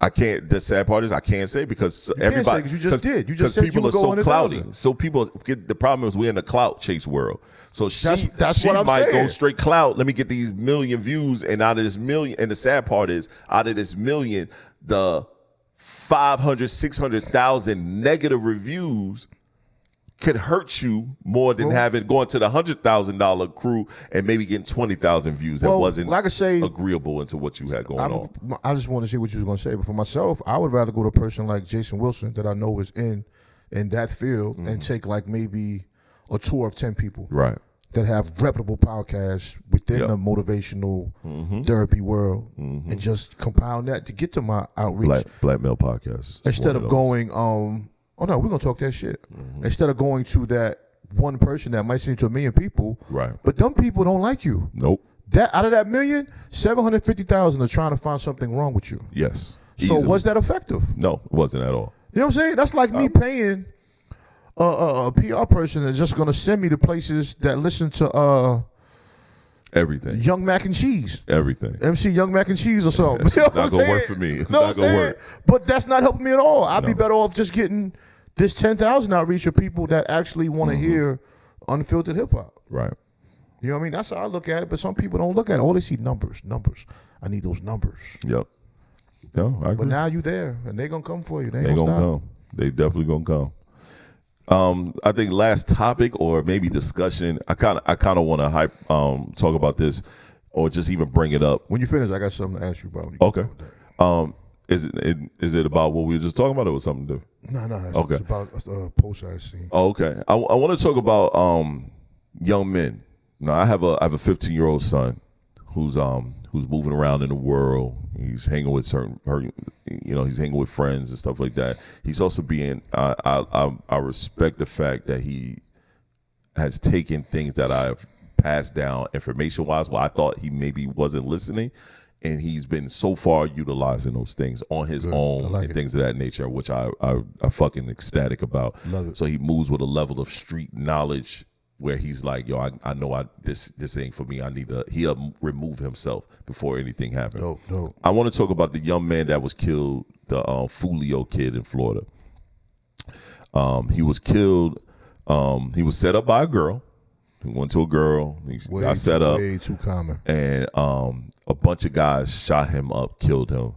I can't. The sad part is I can't say because can't everybody. say 'cause you just did. You just said people you are would go so 100,000. cloudy. So people get the problem is we're in the clout chase world. So That's she what I'm might go saying. straight clout. Let me get these million views, and out of this million, and the sad part is out of this million, the 500, 600,000 negative reviews could hurt you more than having going to the $100,000 crew and maybe getting 20,000 views that Well, wasn't like I say, agreeable into what you had going on. I just want to see what you was going to say. But for myself, I would rather go to a person like Jason Wilson that I know is in that field and take like maybe a tour of 10 people Right. that have reputable podcasts within Yep. the motivational therapy world and just compound that to get to my outreach. Black male podcasts. Instead of going, oh no, we're going to talk that shit. Instead of going to that one person that might seem to 1 million people. Right. But them people don't like you. Nope. That out of that million, 750,000 are trying to find something wrong with you. Yes. So Easily. was that effective? No, it wasn't at all. You know what I'm saying? That's like me paying a PR person that's just going to send me to places that listen to Everything. Young Mac and Cheese. Everything. MC Young Mac and Cheese or something. It's You know not what I'm gonna work saying? for me. It's Know not what I'm gonna saying? work. But that's not helping me at all. I'd be No. better off just getting this 10,000 outreach of people that actually want to hear unfiltered hip hop. Right. You know what I mean? That's how I look at it. But some people don't look at it. All they see numbers. I need those numbers. Yep. No, I agree. But now you there, and they gonna come for you. They they ain't gonna gonna stop. come. They definitely gonna come. I think last topic or maybe discussion. I kind of want to talk about this or just even bring it up. When you finish, I got something to ask you about. Okay. Is it about what we were just talking about or was something different? No. It's Okay. about a post I seen. Oh, okay. I want to talk about young men. Now I have a 15-year-old son who's moving around in the world. He's hanging with he's hanging with friends and stuff like that. He's also being I respect the fact that he has taken things that I've passed down information wise. Well, I thought he maybe wasn't listening. And he's been so far utilizing those things on his own like and it. things of that nature, which I fucking ecstatic about. Love it. So he moves with a level of street knowledge where he's like, yo, I know this ain't for me. He'll remove himself before anything happens. Dope. I want to talk about the young man that was killed, the Fulio kid in Florida. He was killed. He was set up by a girl. He went to a girl. He got set up. Way too common. And a bunch of guys shot him up, killed him.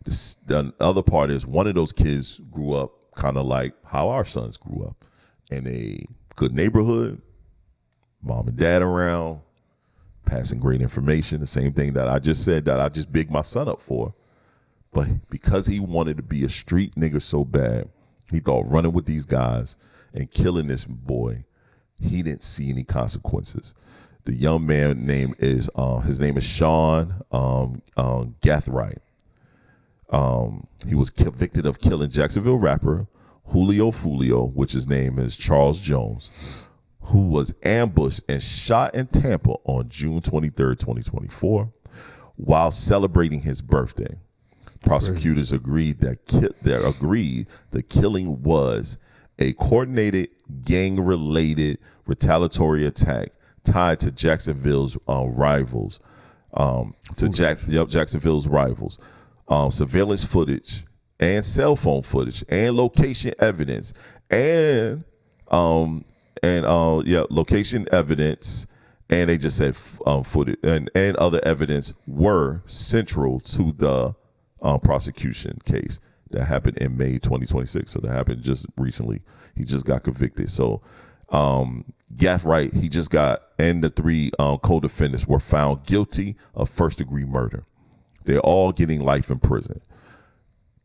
The other part is one of those kids grew up kind of like how our sons grew up in a good neighborhood, mom and dad around, passing great information, the same thing that I just said that I just bigged my son up for. But because he wanted to be a street nigga so bad, he thought running with these guys and killing this boy, he didn't see any consequences. The young man his name is Sean Gathright. He was convicted of killing Jacksonville rapper Julio Fulio, which his name is Charles Jones, who was ambushed and shot in Tampa on June 23rd, 2024, while celebrating his birthday. Prosecutors agreed the killing was a coordinated gang-related retaliatory attack tied to Jacksonville's rivals. Jacksonville's rivals. Surveillance footage and cell phone footage and location evidence location evidence, and they just said footage and other evidence were central to the prosecution case that happened in May 2026. So that happened just recently. He just got convicted. So Gathright, and the three co-defendants were found guilty of first-degree murder. They're all getting life in prison.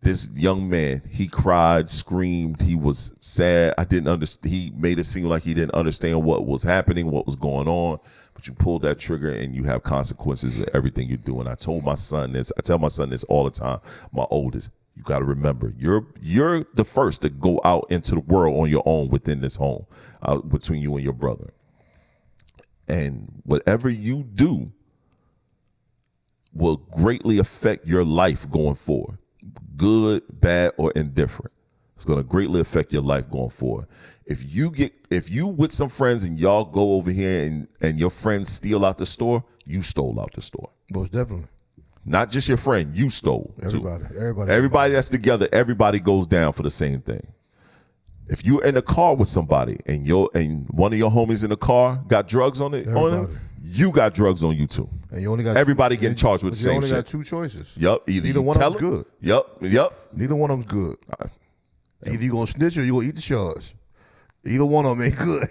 This young man, he cried, screamed, he was sad. I didn't understand. He made it seem like he didn't understand what was happening, what was going on. But you pull that trigger and you have consequences of everything you do. And I told my son this. I tell my son this all the time. My oldest, you got to remember, you're the first to go out into the world on your own within this home, between you and your brother. And whatever you do will greatly affect your life going forward, good, bad, or indifferent. It's going to greatly affect your life going forward. If you with some friends and y'all go over here and your friends steal out the store, you stole out the store. Most definitely. Not just your friend, you stole. Everybody that's together, everybody goes down for the same thing. If you're in a car with somebody and one of your homies in the car got drugs on him, you got drugs on you too. And you only got everybody getting charged with the same shit. You only got two choices. Yep. Neither one of them's good. Yep. Neither one of them's good. Either you gonna snitch or you gonna eat the charge. Either one of them ain't good.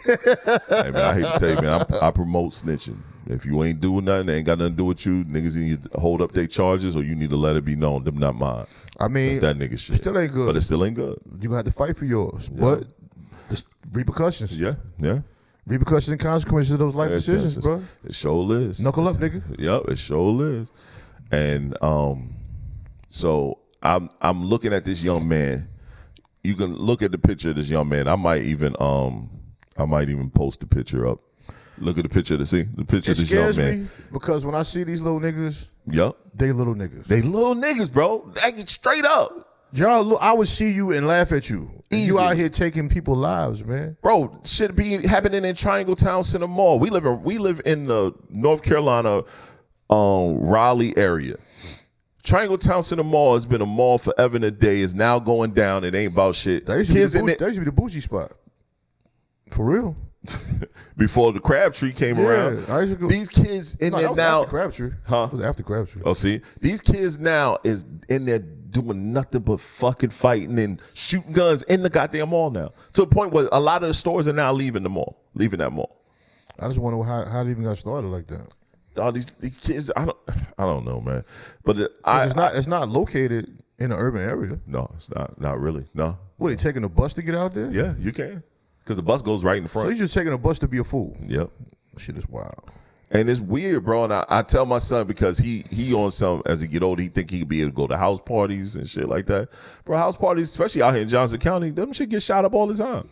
Hey, man, I hate to tell you, man, I promote snitching. If you ain't doing nothing, they ain't got nothing to do with you, niggas need to hold up their charges or you need to let it be known, them not mine. I mean, that's that nigga shit. Still ain't good. But it still ain't good. You're gonna have to fight for yours. Yeah. But there's repercussions. Yeah. Repercussions and consequences of those life decisions, bro. It sure is. Knuckle up, nigga. Yep, it sure is. And so I'm looking at this young man. You can look at the picture of this young man. I might even post the picture up. Look at the picture to see the picture of this young man. It scares me because when I see these little niggas, yep, they little niggas. They little niggas, bro. They get straight up. Y'all, look, I would see you and laugh at you. Easy. You out here taking people's lives, man. Bro, shit be happening in Triangle Town Center Mall. We live in the North Carolina, Raleigh area. Triangle Town Center Mall has been a mall forever and a day. Is now going down. It ain't about shit. That used to be the bougie spot. For real. Before the Crabtree came around. I used to go. These kids in there now. After Crabtree. Huh? It was after Crabtree. Oh, see? These kids now is in there doing nothing but fucking fighting and shooting guns in the goddamn mall now. To the point where a lot of the stores are now leaving that mall. I just wonder how it even got started like that. All these kids, I don't know, man. But it's not located in an urban area. No, it's not really. No. What, they taking a bus to get out there? Yeah, you can. Because the bus goes right in the front. So you're just taking a bus to be a fool? Yep. Shit is wild. And it's weird, bro. And I tell my son, because he on some, as he get older, he think he could be able to go to house parties and shit like that. Bro, house parties, especially out here in Johnson County, them shit get shot up all the time.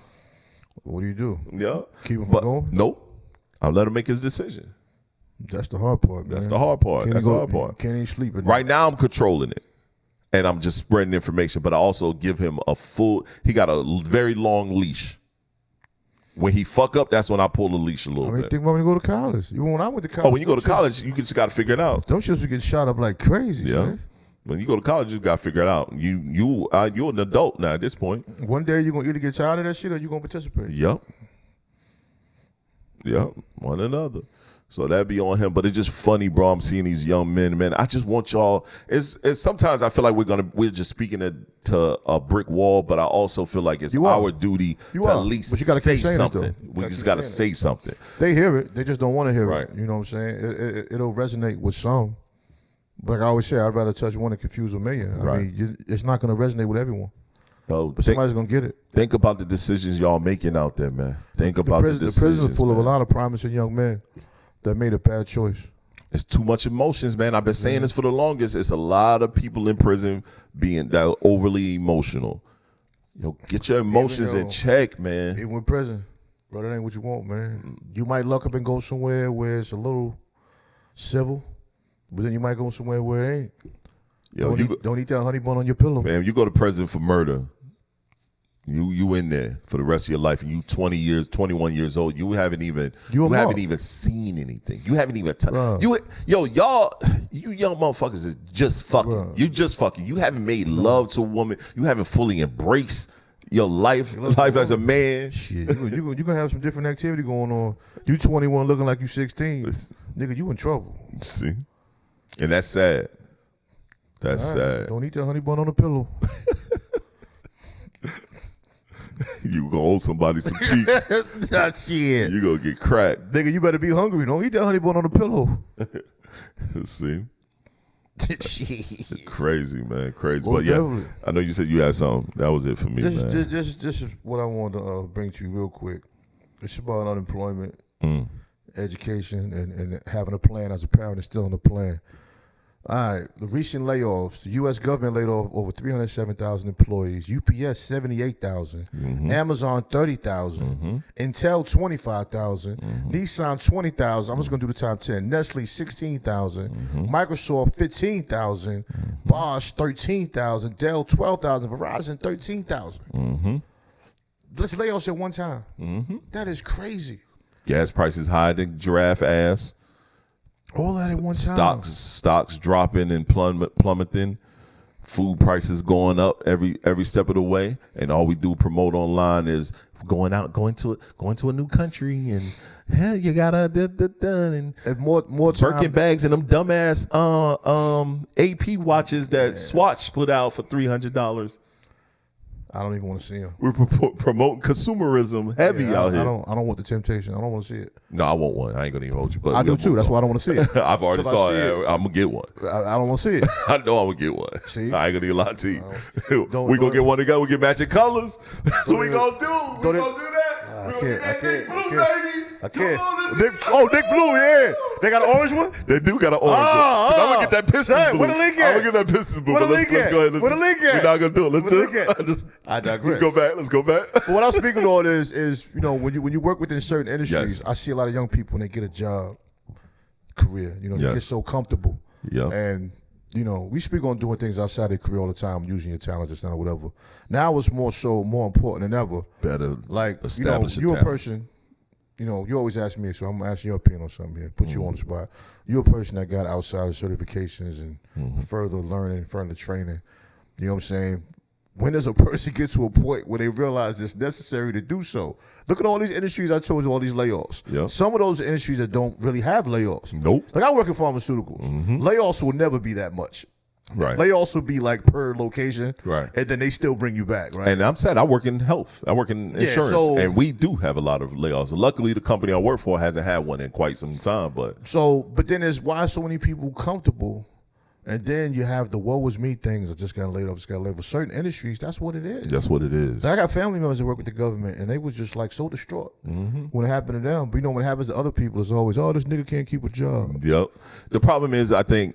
What do you do? Yeah. Keep him from going? Nope. I'll let him make his decision. That's the hard part, man. That's the hard part. That's the hard part. Can't even sleep at night. Right now, I'm controlling it. And I'm just spreading information, but I also give him he got a very long leash. When he fuck up, that's when I pull the leash a little bit. Think about when you go to college. Even when I went to college. Oh, when you go to college, you just got to figure it out. Them shits would get shot up like crazy. Yeah. Man. When you go to college, you got to figure it out. You're an adult now at this point. One day you're going to either get tired of that shit or you're going to participate. Yep. One another. So that'd be on him. But it's just funny, bro. I'm seeing these young men, man. I just want y'all. It's sometimes I feel like we're just speaking to a brick wall, but I also feel like it's our duty to at least but you gotta say keep saying something. We just got to say something. They hear it. They just don't want to hear right. it. You know what I'm saying? It'll resonate with some. But like I always say, I'd rather touch one and confuse a million. I mean, it's not going to resonate with everyone. But somebody's going to get it. Think about the decisions y'all making out there, man. Think about the decisions. The prison is full of a lot of promising young men that made a bad choice. It's too much emotions, man. I've been saying this for the longest. It's a lot of people in prison being that overly emotional. Get your emotions in check, man. Even with prison, bro, that ain't what you want, man. You might luck up and go somewhere where it's a little civil, but then you might go somewhere where it ain't. Don't eat that honey bun on your pillow. Fam, you go to prison for murder. You in there for the rest of your life, and you 21 years old. You haven't even seen anything. You haven't even you young motherfuckers is just fucking. Bro. You just fucking. You haven't made love to a woman. You haven't fully embraced your life as a man. Shit, you gonna have some different activity going on. You 21 looking like you 16, nigga. You in trouble. See, and that's sad. That's sad. Don't eat that honey bun on the pillow. You gonna owe somebody some cheeks. Shit. You gonna get cracked. Nigga, you better be hungry. Don't eat that honey bun on the pillow. See? Crazy, man. Crazy. Well, but definitely. I know you said you had something. That was it for me, man. This is what I wanted to bring to you real quick. It's about unemployment, education, and having a plan as a parent, instilling a plan. All right, the recent layoffs. The U.S. government laid off over 307,000 employees. UPS 78,000. Amazon 30,000. Intel 25,000. Nissan 20,000. I'm just gonna do the top 10. Nestle 16,000. Microsoft 15,000. Bosch 13,000. Dell 12,000. Verizon 13,000. Let's layoffs at one time. That is crazy. Gas prices higher than giraffe ass. All that at one time. Stocks dropping and plummeting. Food prices going up every step of the way. And all we do promote online is going to a new country and hell, you gotta and more time. Birkin bags and them dumbass AP watches that Swatch put out for $300. I don't even want to see them. We're promoting consumerism heavy out here. I don't want the temptation. I don't want to see it. No, I want one. I ain't gonna even hold you. But I do too. That's why I don't want to see it. I've already saw it. I'm gonna get one. I don't want to see it. I know I'm gonna get one. See? I ain't gonna even lie to you. Don't- we gonna don't- get one together. We get matching colors. That's what we gonna do. We don't- gonna do that. I We gonna can't. get that Nick Blue, baby. I can't. Come on, Nick Blue, yeah. They got an orange one? They do got an orange. Ah, I'm gonna get that Pistons Dang, blue. where the link I'm at? gonna get that Pistons blue. Where the But let's link at? go ahead. Where the link at? We're not gonna do it. Where the link at? Just, I digress. Let's go back. But what I'm speaking on is when you work within certain industries, Yes. I see a lot of young people when they get a job, career, they Yes. get so comfortable. Yeah. And we speak on doing things outside their career all the time, using your talents just now, whatever. Now it's more important than ever. Better Like establish you're a talent. person. You always ask me, so I'm asking your opinion on something here. Put you on the spot. You're a person that got outside certifications and further learning, further training. You know what I'm saying? When does a person get to a point where they realize it's necessary to do so? Look at all these industries I told you, all these layoffs. Yep. Some of those industries that don't really have layoffs. Nope. Like I work in pharmaceuticals. Layoffs will never be that much. Right. Layoffs will be like per location. Right. And then they still bring you back, right? And I'm sad. I work in health. I work in insurance, so- and we do have a lot of layoffs. Luckily, the company I work for hasn't had one in quite some time. But but then there's why so many people comfortable, and then you have the woe is me things. I just got laid off. Just got laid off. For certain industries, that's what it is. that's what it is. I got family members that work with the government, and they was just like so distraught when it happened to them. But when it happens to other people, it's always, oh, this nigga can't keep a job. Yep. The problem is, I think,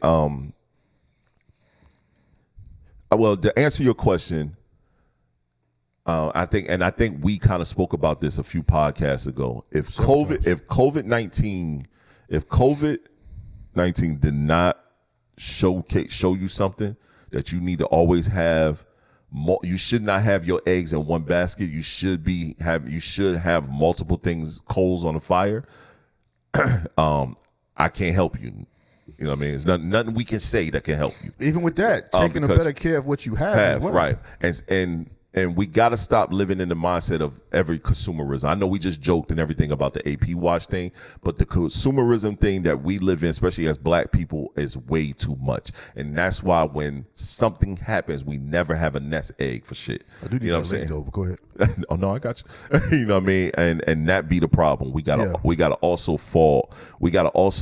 well, to answer your question, I think we kind of spoke about this a few podcasts ago. If COVID-19 did not show you something that you need to always have, you should not have your eggs in one basket. You should have multiple coals on the fire. I can't help you. You know what I mean? There's nothing we can say that can help you. Even with that, taking a better care of what you have as well. Right. And we got to stop living in the mindset of every consumerism. I know we just joked and everything about the AP watch thing, but the consumerism thing that we live in, especially as black people, is way too much. And that's why when something happens, we never have a nest egg for shit. I do need you know that what I'm link, saying? though, but go ahead. Oh no, I got you. You know what I mean? And that be the problem. We gotta also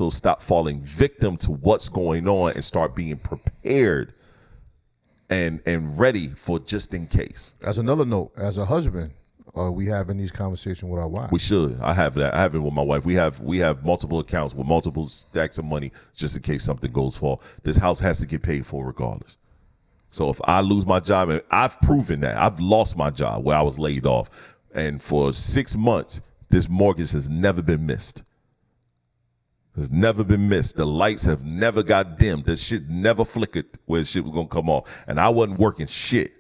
stop falling victim to what's going on and start being prepared and ready for just in case. As another note, as a husband, are we having these conversations with our wives? We should. I have that. I have it with my wife. We have multiple accounts with multiple stacks of money just in case something goes fall. This house has to get paid for regardless. So if I lose my job, and I've proven that. I've lost my job where I was laid off. And for 6 months, this mortgage has never been missed. Has never been missed. The lights have never got dimmed. The shit never flickered where shit was going to come off. And I wasn't working shit.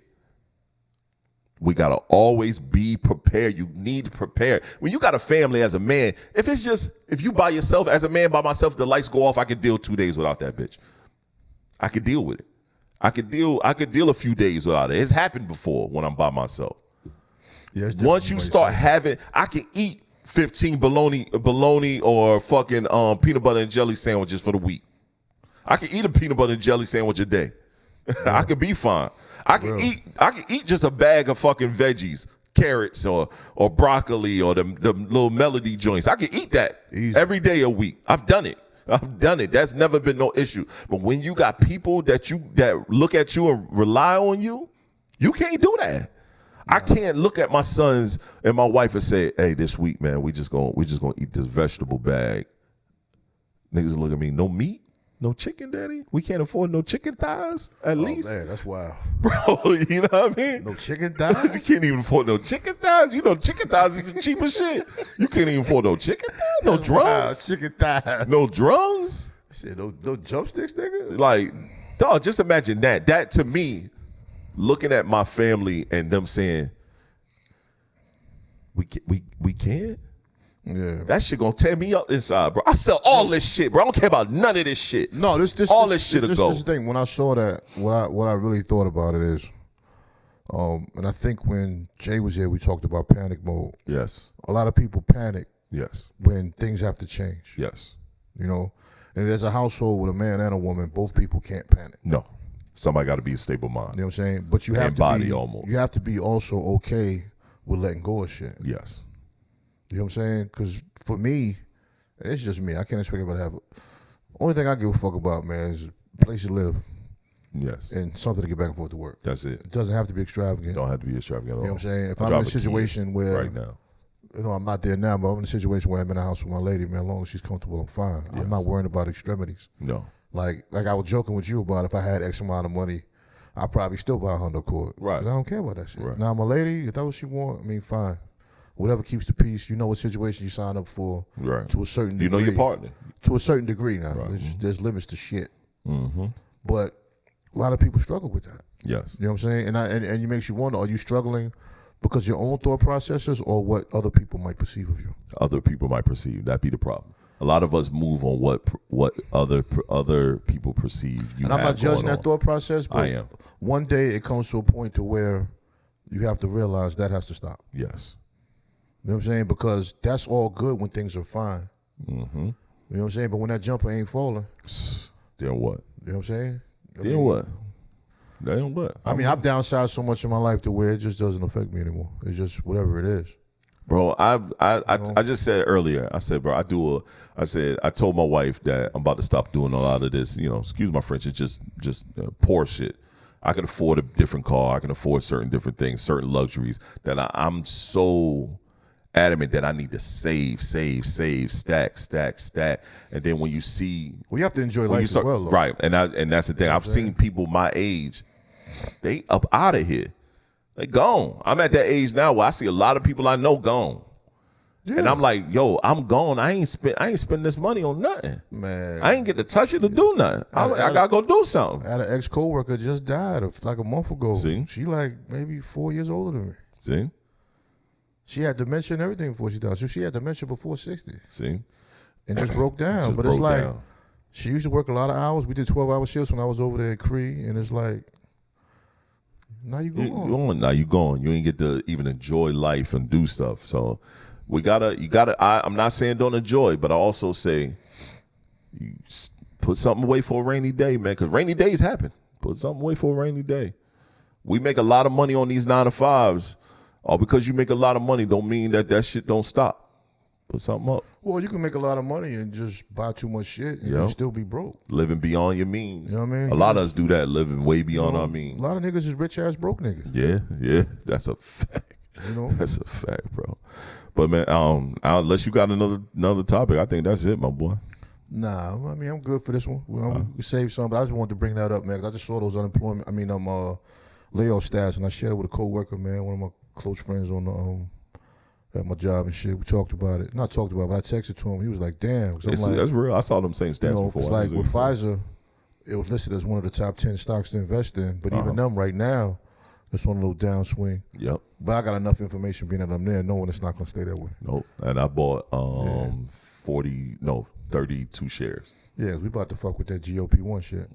We got to always be prepared. You need to prepare. When you got a family as a man, if you by yourself, as a man by myself, the lights go off, I could deal 2 days without that bitch. I could deal with it. I could deal a few days without it. It's happened before when I'm by myself. Yeah, Once you start having, I can eat 15 bologna or fucking peanut butter and jelly sandwiches for the week. I can eat a peanut butter and jelly sandwich a day. I could be fine. I can eat just a bag of fucking veggies, carrots or broccoli or the little melody joints. I can eat that every day a week. I've done it. That's never been no issue. But when you got people that look at you and rely on you, you can't do that. I can't look at my sons and my wife and say, "Hey, this week, man, we just gonna eat this vegetable bag." Niggas look at me, no meat. No chicken, daddy? We can't afford no chicken thighs, at least. Man, that's wild. Bro, you know what I mean? No chicken You thighs? can't even afford no chicken thighs. You know, chicken thighs is the cheapest shit. You can't even afford no chicken thighs, no Wow, drums, chicken thighs. no drums. Shit, no drumsticks, nigga? Like, dog, just imagine that. That to me, looking at my family and them saying, we can't. Yeah. That shit gonna tear me up inside, bro. I sell all this shit, bro. I don't care about none of this shit. No, this shit to go. This thing. When I saw that, what I really thought about it is, and I think when Jay was here, we talked about panic mode. Yes, A lot of people panic yes, when things have to change. yes. You know, and there's a household with a man and a woman. Both people can't panic. No, somebody got to be a stable mind. You know what I'm saying? But you have And to body be almost. You have to be also okay with letting go of shit. Yes, You know what I'm saying? Because for me, it's just me. I can't expect anybody to have. Only thing I give a fuck about, man, is a place to live yes. and something to get back and forth to work. That's it. It doesn't have to be extravagant. Don't have to be extravagant at all. You know what I'm saying? If I I'm in drive a kid situation where, right now, you know, I'm not there now, but I'm in a situation where I'm in a house with my lady, man, as long as she's comfortable, I'm fine. Yes. I'm not worrying about extremities. no, Like I was joking with you about if I had X amount of money, I'd probably still buy a Honda Accord. Right. 'Cause I don't care about that shit. Right. Now, my lady, if that's what she want, I mean, fine. Whatever keeps the peace. You know what situation you sign up for right. to a certain degree. You know your partner. To a certain degree now. Right. There's limits to shit. Mm-hmm. But a lot of people struggle with that. Yes. You know what I'm saying? And it makes you wonder, are you struggling because your own thought processes or what other people might perceive of you? Other people might perceive. That be the problem. A lot of us move on what other people perceive. You And I'm have not judging going that on. thought process, but I am. one day it comes to a point to where you have to realize that has to stop. Yes. You know what I'm saying? Because that's all good when things are fine. Mm-hmm. You know what I'm saying? But when that jumper ain't falling, Then what? you know what I'm saying? Then what? Then what? I mean, I've downsized so much in my life to where it just doesn't affect me anymore. It's just whatever it is. Bro, I just said earlier. I said, bro, I told my wife that I'm about to stop doing a lot of this. You know, excuse my French. It's just poor shit. I can afford a different car. I can afford certain different things, certain luxuries that I'm so adamant that I need to save, stack. And then when you see, Well, you have to enjoy when life you as start, well, though. right? And that's the thing. I've seen people my age, they up out of here. They gone. I'm at that age now where I see a lot of people I know gone. Yeah. And I'm like, yo, I'm gone. I ain't spend this money on nothing. Man. I ain't get to touch it to do nothing. I gotta go do something. I had an ex-coworker just died like a month ago. See? She like maybe 4 years older than me. See? She had dementia and everything before she died. So she had dementia before 60 See? and just broke down. Just But it's broke like, down. she used to work a lot of hours. We did 12-hour shifts when I was over there at Cree, and it's like, now you go on. Now you going. You ain't get to even enjoy life and do stuff. So you gotta. I'm not saying don't enjoy, but I also say you put something away for a rainy day, man. Because rainy days happen. Put something away for a rainy day. We make a lot of money on these 9-to-5s. All because you make a lot of money don't mean that shit don't stop. Put something up. Well, you can make a lot of money and just buy too much shit and Yeah. you still be broke. Living beyond your means. You know what I mean? A lot of us do that, living way beyond our A means. lot of niggas is rich-ass broke niggas. Yeah, that's a fact. You know? That's a fact, bro. But man, unless you got another topic, I think that's it, my boy. Nah, I mean, I'm good for this one. We saved some, but I just wanted to bring that up, man, because I just saw those layoff stats, and I shared it with a coworker, man, one of my close friends on the at my job and shit. We talked about it. Not talked about it, but I texted to him. He was like, damn. 'Cause I'm like, That's real. I saw them same stats you know, before. it's like with Pfizer, it was listed as one of the top 10 stocks to invest in, but even them right now, it's on a little downswing. Yep. But I got enough information being that I'm there, knowing it's not going to stay that way. Nope. And I bought 32 shares. Yeah, we about to fuck with that GOP1 shit.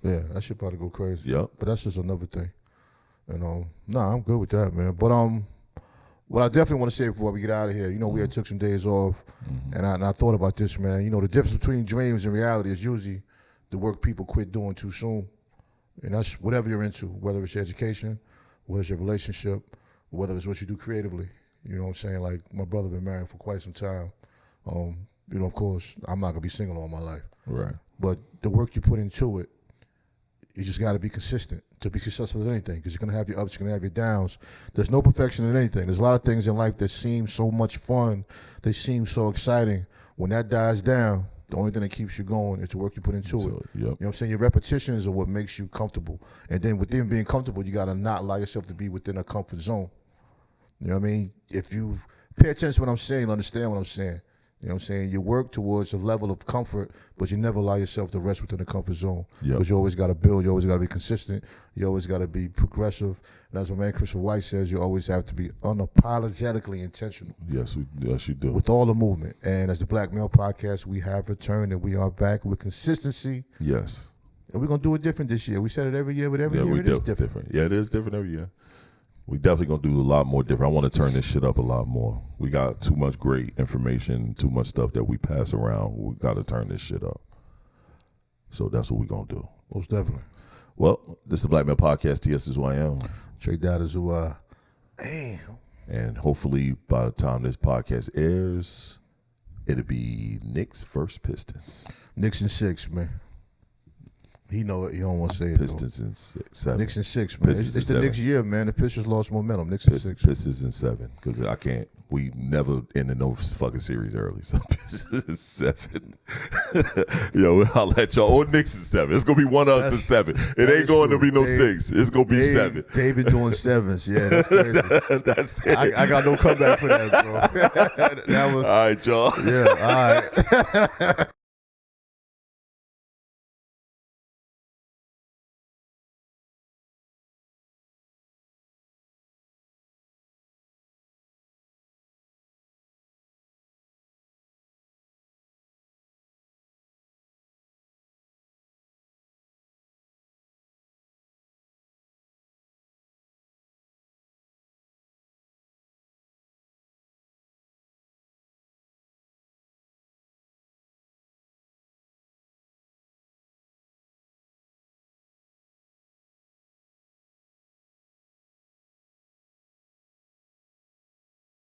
Yeah, that shit about to go crazy. Yep. But that's just another thing. And I'm good with that, man. But what I definitely want to say before we get out of here, you know, we had took some days off, and I thought about this, man. You know, the difference between dreams and reality is usually the work people quit doing too soon. And that's whatever you're into, whether it's your education, whether it's your relationship, whether it's what you do creatively. You know what I'm saying? Like, my brother been married for quite some time. You know, of course, I'm not going to be single all my life. Right. But the work you put into it, you just got to be consistent to be successful at anything, because you're going to have your ups, you're going to have your downs. There's no perfection in anything. There's a lot of things in life that seem so much fun, they seem so exciting. When that dies down, The only thing that keeps you going is the work you put into it. Yep. You know what I'm saying? Your repetitions are what makes you comfortable. And then within being comfortable, you got to not allow yourself to be within a comfort zone. You know what I mean? If you pay attention to what I'm saying, understand what I'm saying. You know what I'm saying? You work towards a level of comfort, but you never allow yourself to rest within the comfort zone. Yep. Because you always got to build. You always got to be consistent. You always got to be progressive. And as my man Christopher White says, you always have to be unapologetically intentional. Yes, you do. With all the movement. And as the Black Male Podcast, we have returned and we are back with consistency. Yes. And we're going to do it different this year. We said it every year, but every year it is different. Yeah, it is different every year. We definitely gonna do a lot more different. I want to turn this shit up a lot more. We got too much great information, too much stuff that we pass around. We got to turn this shit up. So that's what we gonna do. Most definitely. Well, this is the Black Male Podcast. TS is who I am. Tre-Dot is who I am. And hopefully by the time this podcast airs, it'll be Knicks versus Pistons. Knicks in 6, man. He know it. He don't want to say it. Pistons in 7. Knicks in 6, man. Pistons It's in the 7. Knicks year, man. The Pistons lost momentum. Knicks in 6. Pistons in 7 because I can't. We never ended no fucking series early. So Pistons in 7. Yo, I'll let y'all. Or Knicks in 7. It's gonna be one of us in 7. It ain't going to be no 6. It's gonna be 7. David doing 7s. Yeah, that's crazy. That's it. I got no comeback for that, bro. That was all right, y'all. yeah. All right.